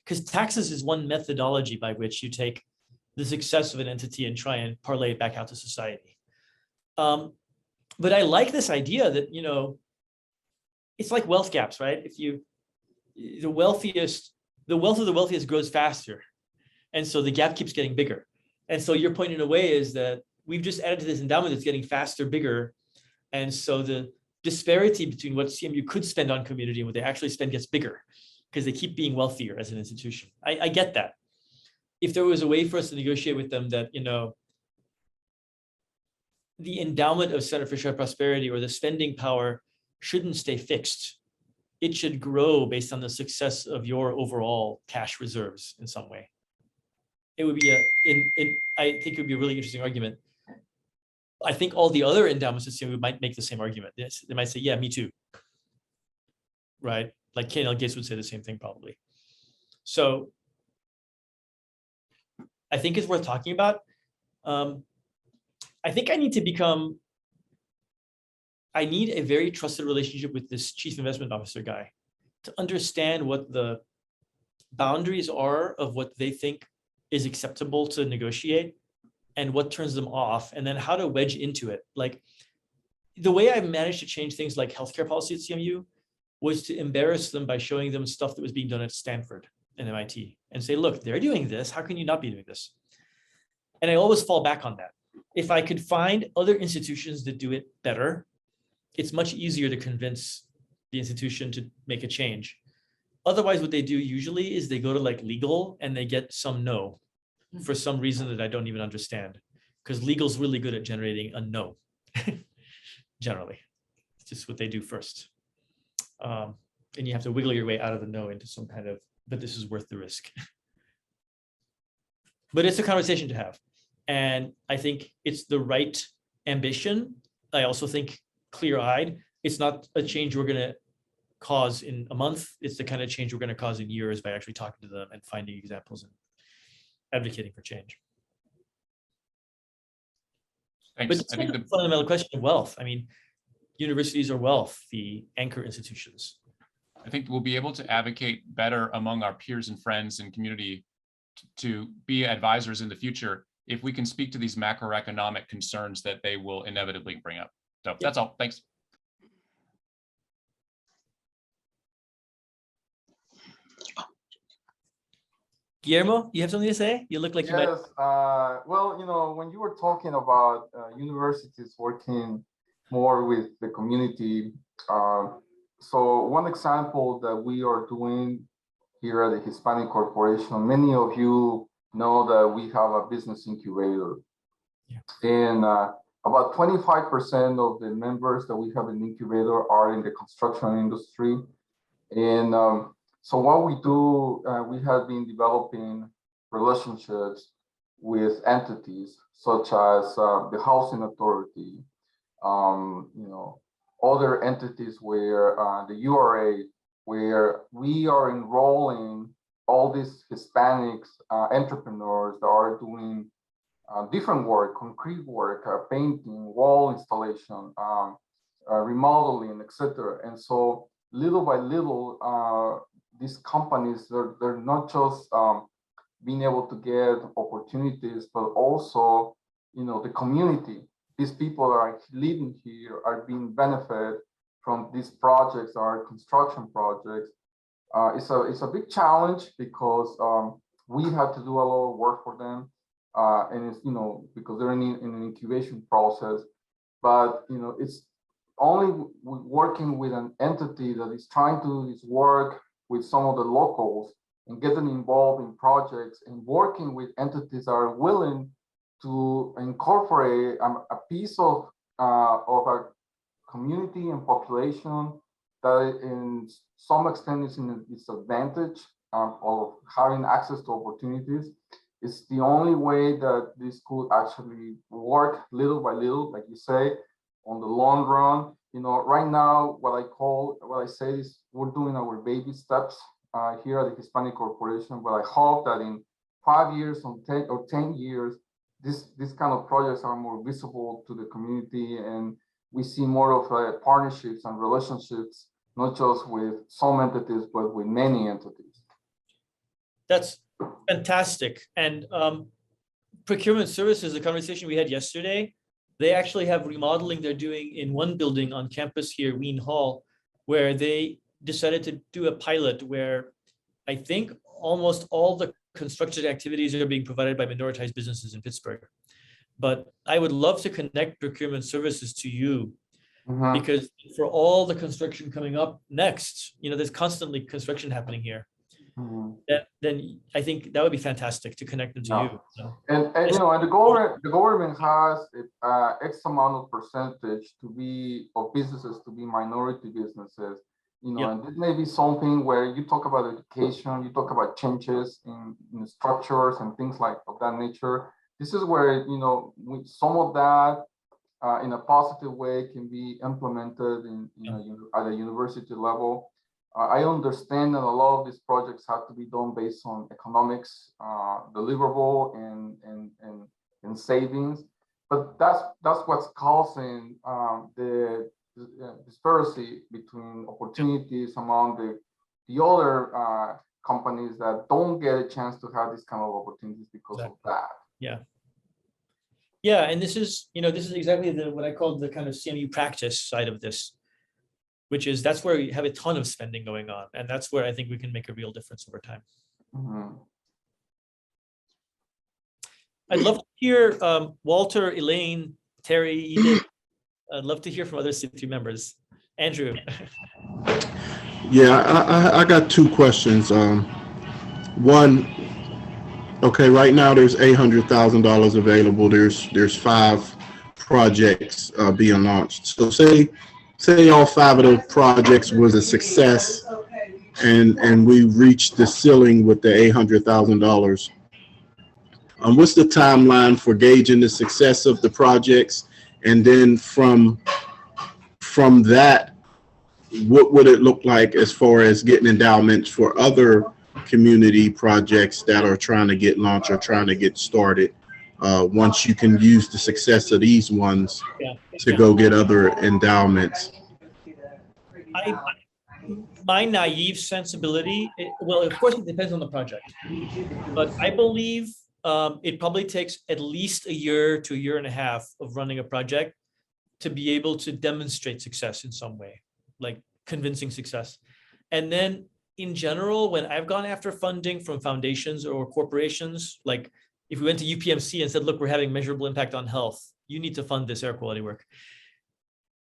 because taxes is one methodology by which you take the success of an entity and try and parlay it back out to society. But I like this idea that, it's like wealth gaps, right? If the wealth of the wealthiest grows faster. And so the gap keeps getting bigger. And so your point in a way is that we've just added to this endowment that's getting faster, bigger. And so the disparity between what CMU could spend on community and what they actually spend gets bigger because they keep being wealthier as an institution. I get that. If there was a way for us to negotiate with them that, the endowment of Center for Shared Prosperity or the spending power shouldn't stay fixed. It should grow based on the success of your overall cash reserves in some way. It would be I think it would be a really interesting argument. I think all the other endowments at CMU might make the same argument. Yes, they might say, yeah, me too. Right? Like K&L Gates would say the same thing probably. So I think it's worth talking about. I think I need a very trusted relationship with this chief investment officer guy to understand what the boundaries are of what they think is acceptable to negotiate and what turns them off, and then how to wedge into it. Like the way I managed to change things like healthcare policy at CMU was to embarrass them by showing them stuff that was being done at Stanford and MIT and say, look, they're doing this. How can you not be doing this? And I always fall back on that. If I could find other institutions that do it better, it's much easier to convince the institution to make a change. Otherwise, what they do usually is they go to like legal and they get some no for some reason that I don't even understand, because legal's really good at generating a no. Generally, it's just what they do first. And you have to wiggle your way out of the no into some kind of, but this is worth the risk. But it's a conversation to have. And I think it's the right ambition. I also think clear-eyed, it's not a change we're going to cause in a month. It's the kind of change we're going to cause in years by actually talking to them and finding examples and advocating for change. Thanks. But it's I think the fundamental question of wealth. I mean, universities are wealthy anchor institutions. I think we'll be able to advocate better among our peers and friends and community to be advisors in the future if we can speak to these macroeconomic concerns that they will inevitably bring up. So that's all. Thanks. Guillermo, you have something to say? You look like you might. Yes, well, you know, when you were talking about universities working more with the community, so one example that we are doing here at the Hispanic Corporation, many of you know that we have a business incubator. Yeah. And about 25% of the members that we have in the incubator are in the construction industry. And so what we do, we have been developing relationships with entities such as the Housing Authority, you know, other entities where the URA, where we are enrolling all these Hispanics entrepreneurs that are doing different work, concrete work, painting, wall installation, remodeling, etc. And so little by little, these companies, they're not just being able to get opportunities, but also, you know, the community. These people that are living here are being benefited from these projects, our construction projects. It's a big challenge because we have to do a lot of work for them, and it's, you know, because they're in an incubation process. But you know, it's only working with an entity that is trying to do this work with some of the locals and get them involved in projects and working with entities that are willing to incorporate a piece of our community and population that in some extent is in a disadvantage of having access to opportunities. It's the only way that this could actually work little by little, like you say, on the long run. You know, right now, what I say is we're doing our baby steps here at the Hispanic Corporation, but I hope that in 5 years or 10 years, this kind of projects are more visible to the community, and we see more of partnerships and relationships, not just with some entities, but with many entities. That's fantastic. And procurement services, the conversation we had yesterday, they actually have remodeling they're doing in one building on campus here, Wien Hall, where they decided to do a pilot where I think almost all the construction activities are being provided by minoritized businesses in Pittsburgh. But I would love to connect procurement services to you, because for all the construction coming up next, you know, there's constantly construction happening here. Then I think that would be fantastic to connect them to you. So. And you know, and the government has X amount of percentage to be of businesses to be minority businesses. You know, and this may be something where you talk about education, you talk about changes in structures and things like of that nature. This is where, you know, some of that in a positive way can be implemented in, you know, at a university level. I understand that a lot of these projects have to be done based on economics, deliverable and savings, but that's what's causing the disparity between opportunities among the other companies that don't get a chance to have this kind of opportunities because of that. Yeah, and this is, you know, this is exactly what I call the kind of CMU practice side of this, which is that's where we have a ton of spending going on, and that's where I think we can make a real difference over time. Mhm. I'd love to hear Walter, Elaine, Terry, Edith. I'd love to hear from other CSP members. Andrew. Yeah, I got two questions. One, okay, right now there's $800,000 available. There's 5 projects being launched. So say all 5 of the projects was a success, and we reached the ceiling with the $800,000. What's the timeline for gauging the success of the projects, and then from that, what would it look like as far as getting endowments for other community projects that are trying to get launched or trying to get started, once you can use the success of these ones to go get other endowments? My naive sensibility, well, of course, it depends on the project, but I believe it probably takes at least a year to a year and a half of running a project to be able to demonstrate success in some way, like convincing success. And then in general, when I've gone after funding from foundations or corporations, like if we went to UPMC and said, look, we're having measurable impact on health, you need to fund this air quality work.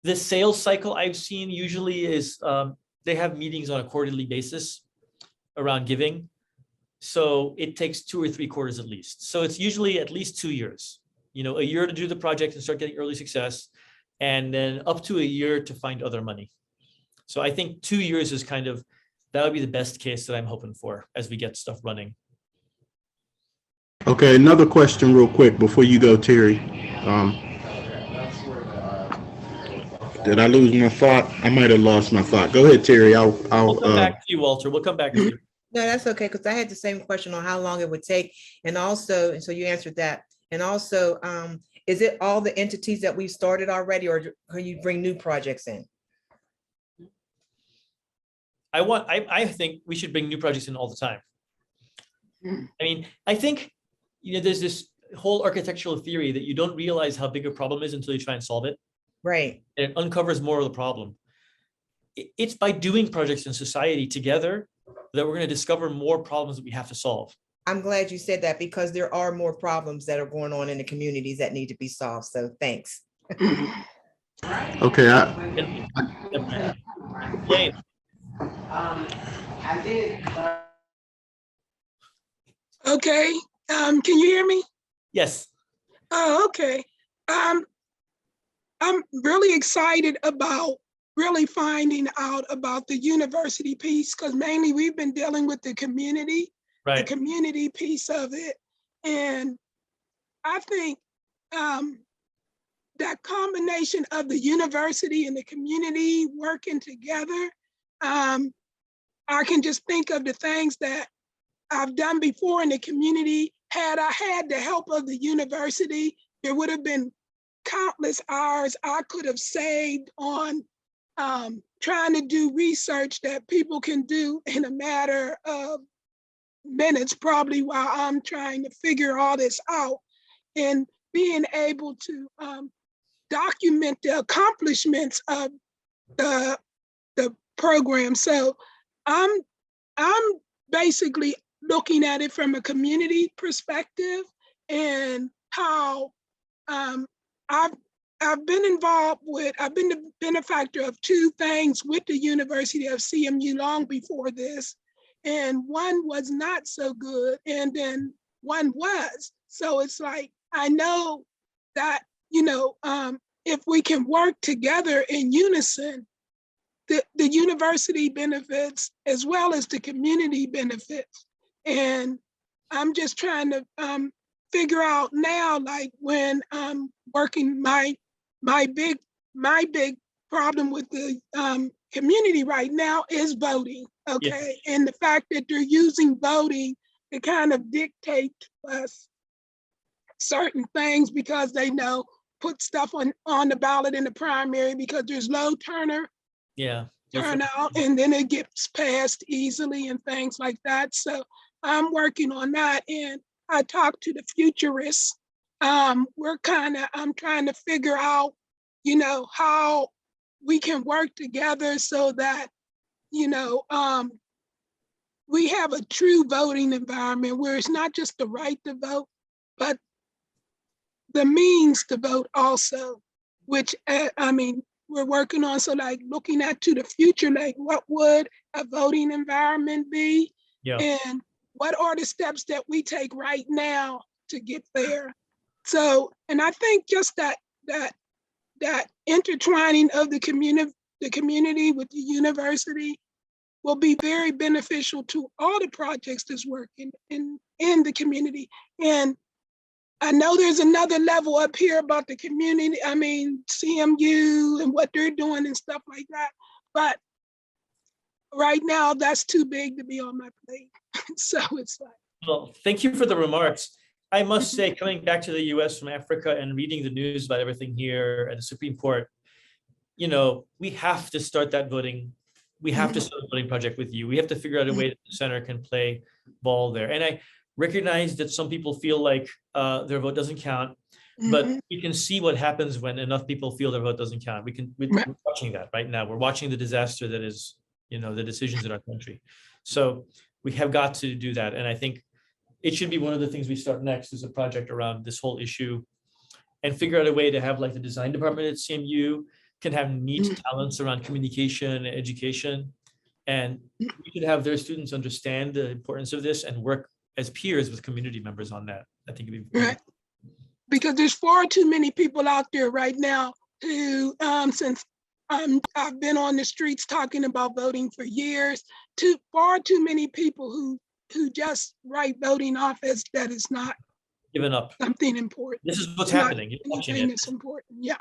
The sales cycle I've seen usually is they have meetings on a quarterly basis around giving. So it takes 2 or 3 quarters at least. So it's usually at least 2 years, a year to do the project and start getting early success, and then up to a year to find other money. So I think 2 years is that would be the best case that I'm hoping for as we get stuff running. Okay, another question real quick before you go, Terry. Did I lose my thought? I might have lost my thought. Go ahead, Terry. We'll come back to you, Walter. We'll come back to you. No, that's okay, because I had the same question on how long it would take. And also, and so you answered that. And also, is it all the entities that we've started already, or can you bring new projects in? I think we should bring new projects in all the time. I mean, I think, there's this whole architectural theory that you don't realize how big a problem is until you try and solve it. Right. And it uncovers more of the problem. It's by doing projects in society together that we're going to discover more problems that we have to solve. I'm glad you said that, because there are more problems that are going on in the communities that need to be solved. So thanks. Okay. Okay, can you hear me? Yes. Oh, okay. I'm really excited about really finding out about the university piece, because mainly we've been dealing with the community piece of it. And I think that combination of the university and the community working together, I can just think of the things that I've done before in the community. Had I had the help of the university, there would have been countless hours I could have saved on trying to do research that people can do in a matter of minutes, probably, while I'm trying to figure all this out, and being able to document the accomplishments of the program. So I'm basically looking at it from a community perspective, and how I've been involved with, I've been the benefactor of 2 things with the University of CMU long before this. And one was not so good, and then one was. So it's like, I know that, if we can work together in unison, the university benefits as well as the community benefits. And I'm just trying to figure out now, like when I'm working, my big problem with the community right now is voting. Okay. Yeah. And the fact that they're using voting to kind of dictate to us certain things, because they know put stuff on the ballot in the primary because there's low turnout, and then it gets passed easily and things like that. So I'm working on that, and I talked to the futurists. I'm trying to figure out, how we can work together so that, we have a true voting environment where it's not just the right to vote, but the means to vote also, which I mean, we're working on. So like looking at to the future, like what would a voting environment be? Yeah. And what are the steps that we take right now to get there? So, and I think just that intertwining of the community with the university will be very beneficial to all the projects that's working in the community. And I know there's another level up here about the community, I mean, CMU and what they're doing and stuff like that. But right now, that's too big to be on my plate. So it's like. Well, thank you for the remarks. I must say, coming back to the US from Africa and reading the news about everything here at the Supreme Court, you know, we have to start that voting. We have to start a voting project with you. We have to figure out a way that the center can play ball there. And I recognize that some people feel like their vote doesn't count, but we can see what happens when enough people feel their vote doesn't count. We're watching that right now. We're watching the disaster that is, you know, the decisions in our country. So we have got to do that. And I think it should be one of the things we start next is a project around this whole issue and figure out a way to have like the design department at CMU can have neat talents around communication and education. And we should have their students understand the importance of this and work as peers with community members on that. I think it'd be right. Because there's far too many people out there right now who, since I've been on the streets talking about voting for years, far too many people who just write voting off as that is not given up. Something important. This is what's happening. You're watching it. It's important. Yeah.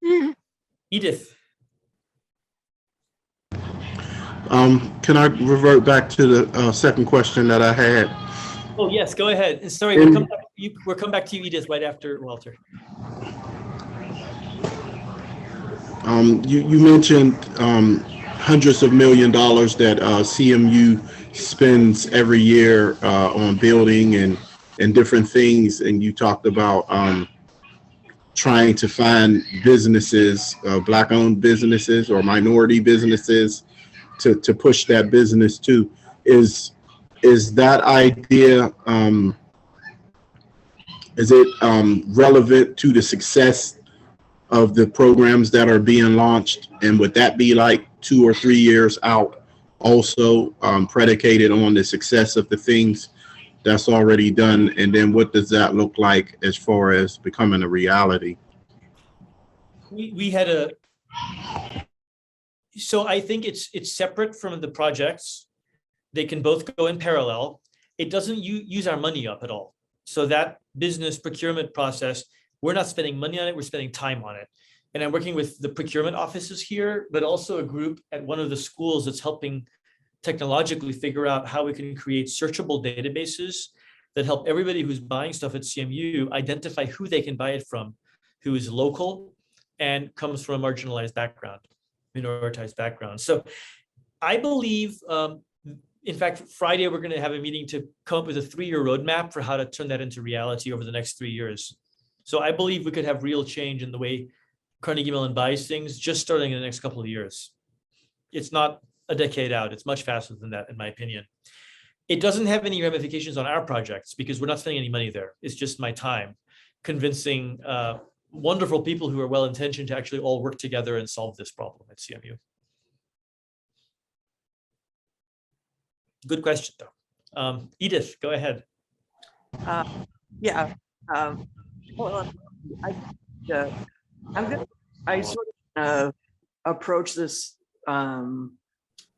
Mm-hmm. Edith. Can I revert back to the second question that I had? Oh yes, go ahead. And sorry, we'll come back to you, Edith, right after Walter. You mentioned hundreds of $1 million that CMU spends every year on building and different things, and you talked about trying to find businesses, Black-owned businesses or minority businesses to push that business to. Is that idea, is it relevant to the success of the programs that are being launched? And would that be like 2 or 3 years out also predicated on the success of the things that's already done? And then what does that look like as far as becoming a reality? We had a, so I think it's separate from the projects. They can both go in parallel. It doesn't use our money up at all. So that business procurement process, we're not spending money on it, we're spending time on it. And I'm working with the procurement offices here, but also a group at one of the schools that's helping technologically figure out how we can create searchable databases that help everybody who's buying stuff at CMU identify who they can buy it from, who is local and comes from a marginalized background, minoritized background. So I believe, in fact, Friday, we're going to have a meeting to come up with a 3-year roadmap for how to turn that into reality over the next 3 years. So I believe we could have real change in the way Carnegie Mellon buys things just starting in the next couple of years. It's not a decade out. It's much faster than that, in my opinion. It doesn't have any ramifications on our projects because we're not spending any money there. It's just my time convincing wonderful people who are well-intentioned to actually all work together and solve this problem at CMU. Good question, though. Edith, go ahead. Yeah. Well, I sort of approach this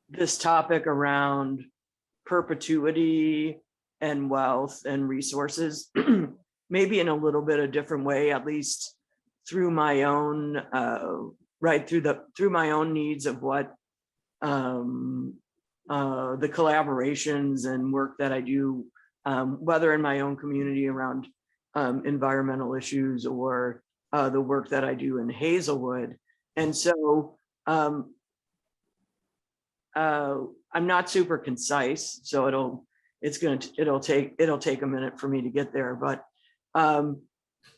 this topic around perpetuity and wealth and resources, maybe in a little bit a different way, at least through my own through my own needs of what the collaborations and work that I do, whether in my own community around environmental issues or the work that I do in Hazelwood. And so I'm not super concise, so it'll take a minute for me to get there. But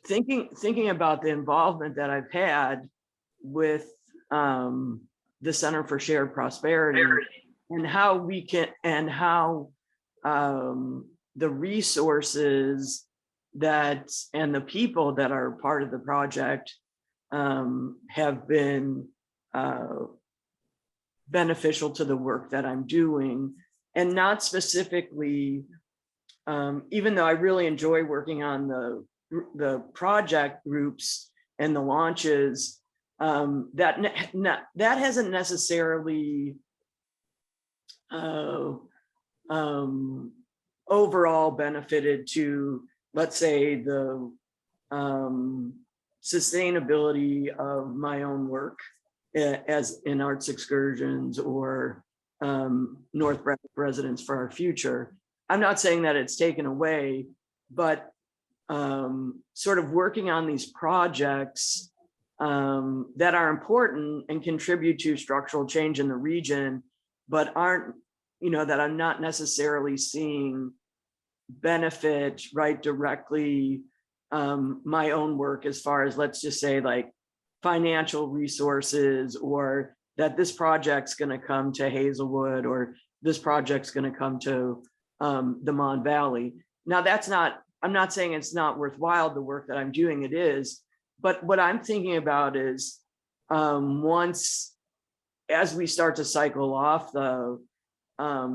thinking about the involvement that I've had with the Center for Shared Prosperity and how we can, and how the resources that, and the people that are part of the project have been beneficial to the work that I'm doing, and not specifically, even though I really enjoy working on the project groups and the launches, that hasn't necessarily overall benefited to, let's say, the sustainability of my own work as in arts excursions or North Bradford Residents for Our Future. I'm not saying that it's taken away, but sort of working on these projects that are important and contribute to structural change in the region, but aren't, that I'm not necessarily seeing benefit right directly my own work, as far as, let's just say, like financial resources, or that this project's going to come to Hazelwood, or this project's going to come to the Mon Valley. Now, I'm not saying it's not worthwhile, the work that I'm doing, it is, but what I'm thinking about is once, as we start to cycle off the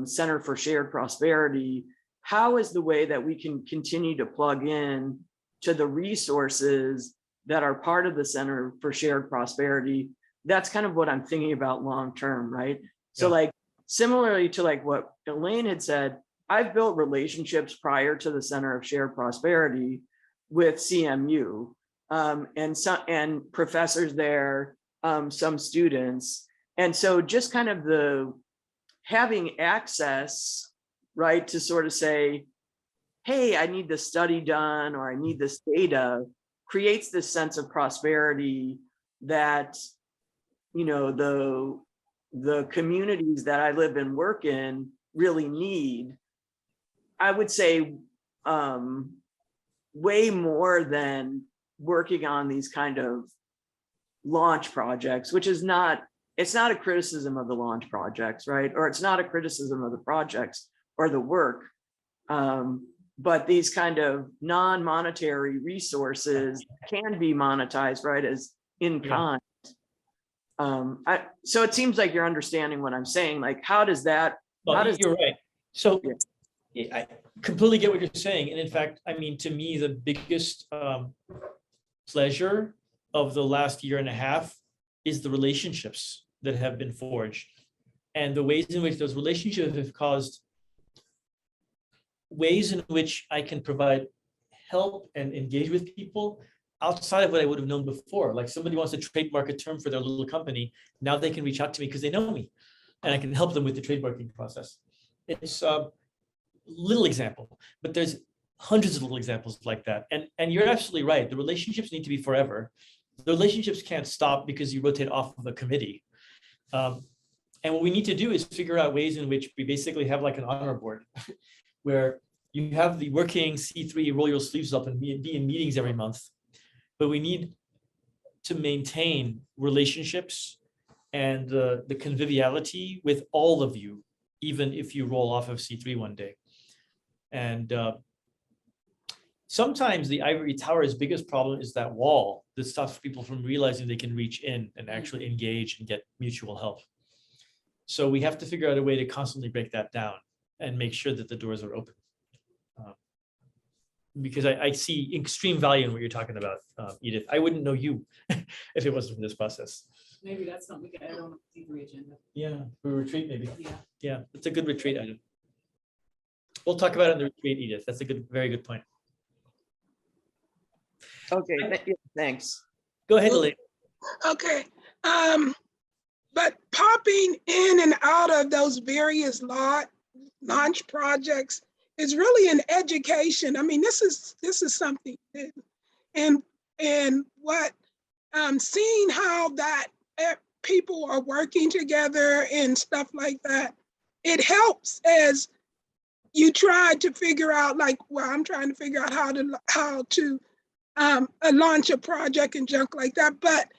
Center for Shared Prosperity, how is the way that we can continue to plug in to the resources that are part of the Center for Shared Prosperity? That's kind of what I'm thinking about long-term, right? So like, similarly to like what Elaine had said, I've built relationships prior to the Center of Shared Prosperity with CMU and professors there, some students. And so just kind of the having access, right, to sort of say, hey, I need this study done, or I need this data, creates this sense of prosperity that, the communities that I live and work in really need. I would say way more than working on these kind of launch projects, which is it's not a criticism of the launch projects, right? Or it's not a criticism of the projects or the work. But these kind of non-monetary resources can be monetized, right, as in kind. So it seems like you're understanding what I'm saying. Like, how does that? You're right. So I completely get what you're saying. And in fact, I mean, to me, the biggest pleasure of the last year and a half is the relationships that have been forged, and the ways in which those relationships have caused ways in which I can provide help and engage with people outside of what I would have known before. Like, somebody wants to trademark a term for their little company. Now they can reach out to me because they know me, and I can help them with the trademarking process. It's a little example, but there's hundreds of little examples like that. And you're absolutely right. The relationships need to be forever. The relationships can't stop because you rotate off of a committee. And what we need to do is figure out ways in which we basically have like an honor board where you have the working C3, roll your sleeves up and be in meetings every month. But we need to maintain relationships and the conviviality with all of you, even if you roll off of C3 one day. And sometimes the ivory tower's biggest problem is that wall that stops people from realizing they can reach in and actually engage and get mutual help. So we have to figure out a way to constantly break that down and make sure that the doors are open. Because I see extreme value in what you're talking about, Edith. I wouldn't know you if it wasn't for this process. Maybe that's something we can add on the C3 agenda. Yeah, for a retreat maybe. Yeah. Yeah, it's a good retreat item. We'll talk about it in the retreat, Edith. That's a very good point. Okay, thanks. Go ahead, Elaine. Okay. But popping in and out of those various launch projects is really an education. I mean, this is something new. And what seeing how that people are working together and stuff like that, it helps as you try to figure out, like, well, I'm trying to figure out how to launch a project and junk like that. But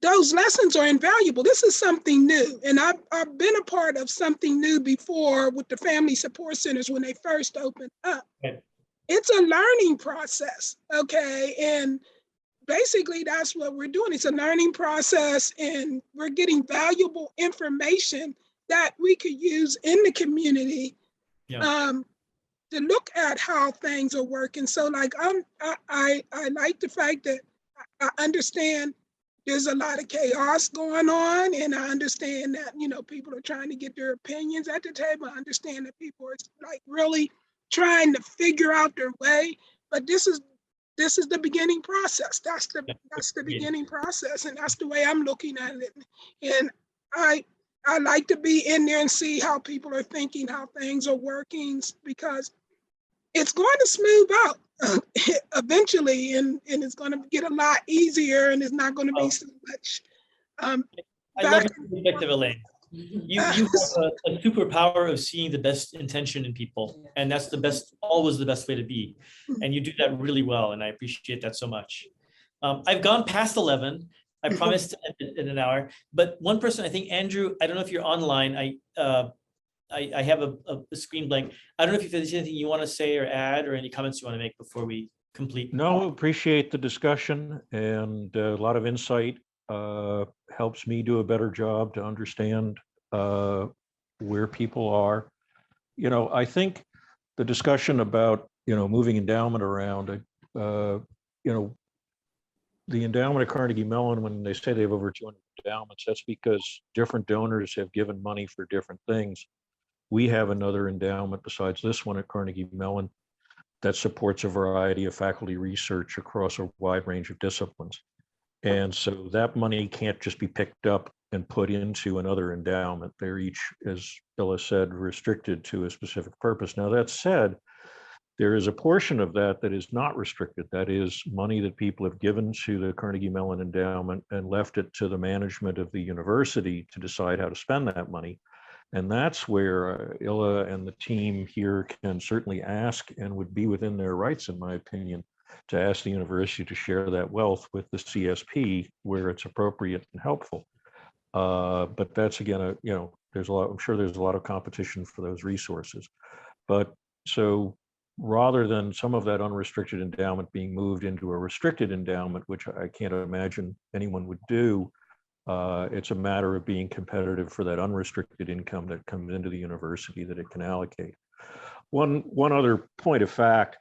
those lessons are invaluable. This is something new. And I've been a part of something new before with the family support centers when they first opened up. Right. It's a learning process, okay? And basically that's what we're doing. It's a learning process and we're getting valuable information that we could use in the community to look at how things are working. So like I like the fact that I understand there's a lot of chaos going on, and I understand that, you know, people are trying to get their opinions at the table. I understand that people are like really trying to figure out their way, but this is the beginning process. That's the beginning process, and that's the way I'm looking at it. And I like to be in there and see how people are thinking, how things are working, because it's going to smooth out eventually, and it's going to get a lot easier, and it's not going to be so much. I love your perspective, Elaine. You have a superpower of seeing the best intention in people, and that's always the best way to be. And you do that really well, and I appreciate that so much. I've gone past 11. I promised to end it in an hour, but one person, I think, Andrew, I don't know if you're online. I have a screen blank. I don't know if there's anything you want to say or add, or any comments you want to make before we complete. No, appreciate the discussion, and a lot of insight helps me do a better job to understand where people are. You know, I think the discussion about, you know, moving endowment around, you know, the endowment at Carnegie Mellon, when they say they have over 200 endowments, that's because different donors have given money for different things. We have another endowment besides this one at Carnegie Mellon that supports a variety of faculty research across a wide range of disciplines. And so that money can't just be picked up and put into another endowment. They're each, as Ella said, restricted to a specific purpose. Now, that said, there is a portion of that that is not restricted. That is money that people have given to the Carnegie Mellon Endowment and left it to the management of the university to decide how to spend that money. And that's where Illa and the team here can certainly ask, and would be within their rights, in my opinion, to ask the university to share that wealth with the CSP where it's appropriate and helpful. But that's, again, you know, I'm sure there's a lot of competition for those resources. But so rather than some of that unrestricted endowment being moved into a restricted endowment, which I can't imagine anyone would do, it's a matter of being competitive for that unrestricted income that comes into the university that it can allocate. One other point of fact,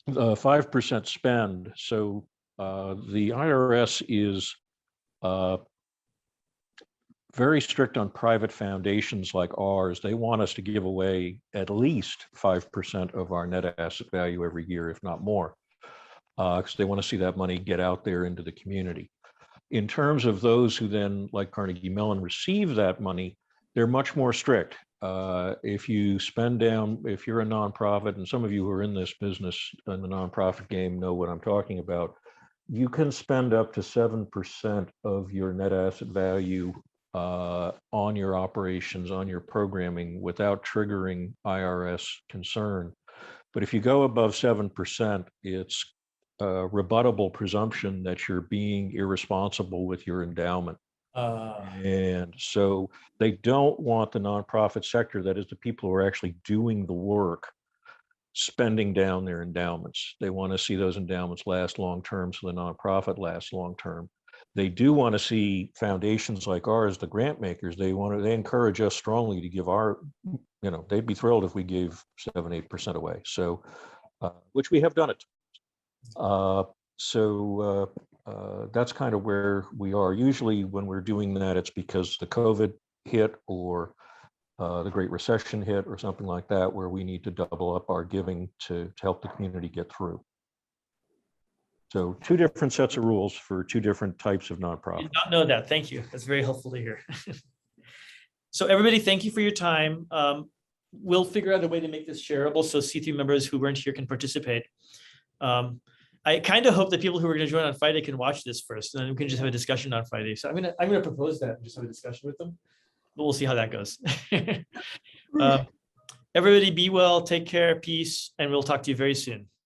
5% spend. So the IRS is very strict on private foundations like ours. They want us to give away at least 5% of our net asset value every year, if not more, because they want to see that money get out there into the community. In terms of those who then, like Carnegie Mellon, receive that money, they're much more strict. If you spend down, if you're a nonprofit, and some of you who are in this business in the nonprofit game know what I'm talking about, you can spend up to 7% of your net asset value on your operations, on your programming, without triggering IRS concern. But if you go above 7%, it's a rebuttable presumption that you're being irresponsible with your endowment. And so they don't want the nonprofit sector, that is the people who are actually doing the work, spending down their endowments. They want to see those endowments last long-term, so the nonprofit lasts long-term. They do want to see foundations like ours, the grant makers, they encourage us strongly to give our, you know, they'd be thrilled if we gave 7-8% away. So, which we have done it. That's kind of where we are. Usually when we're doing that, it's because the COVID hit or the Great Recession hit or something like that, where we need to double up our giving to help the community get through. So 2 different sets of rules for 2 different types of nonprofits. I did not know that. Thank you. That's very helpful to hear. So everybody, thank you for your time. We'll figure out a way to make this shareable so C3 members who weren't here can participate. I kind of hope that people who are going to join on Friday can watch this first, and then we can just have a discussion on Friday. So I'm gonna propose that and just have a discussion with them, but we'll see how that goes. Everybody be well, take care, peace, and we'll talk to you very soon.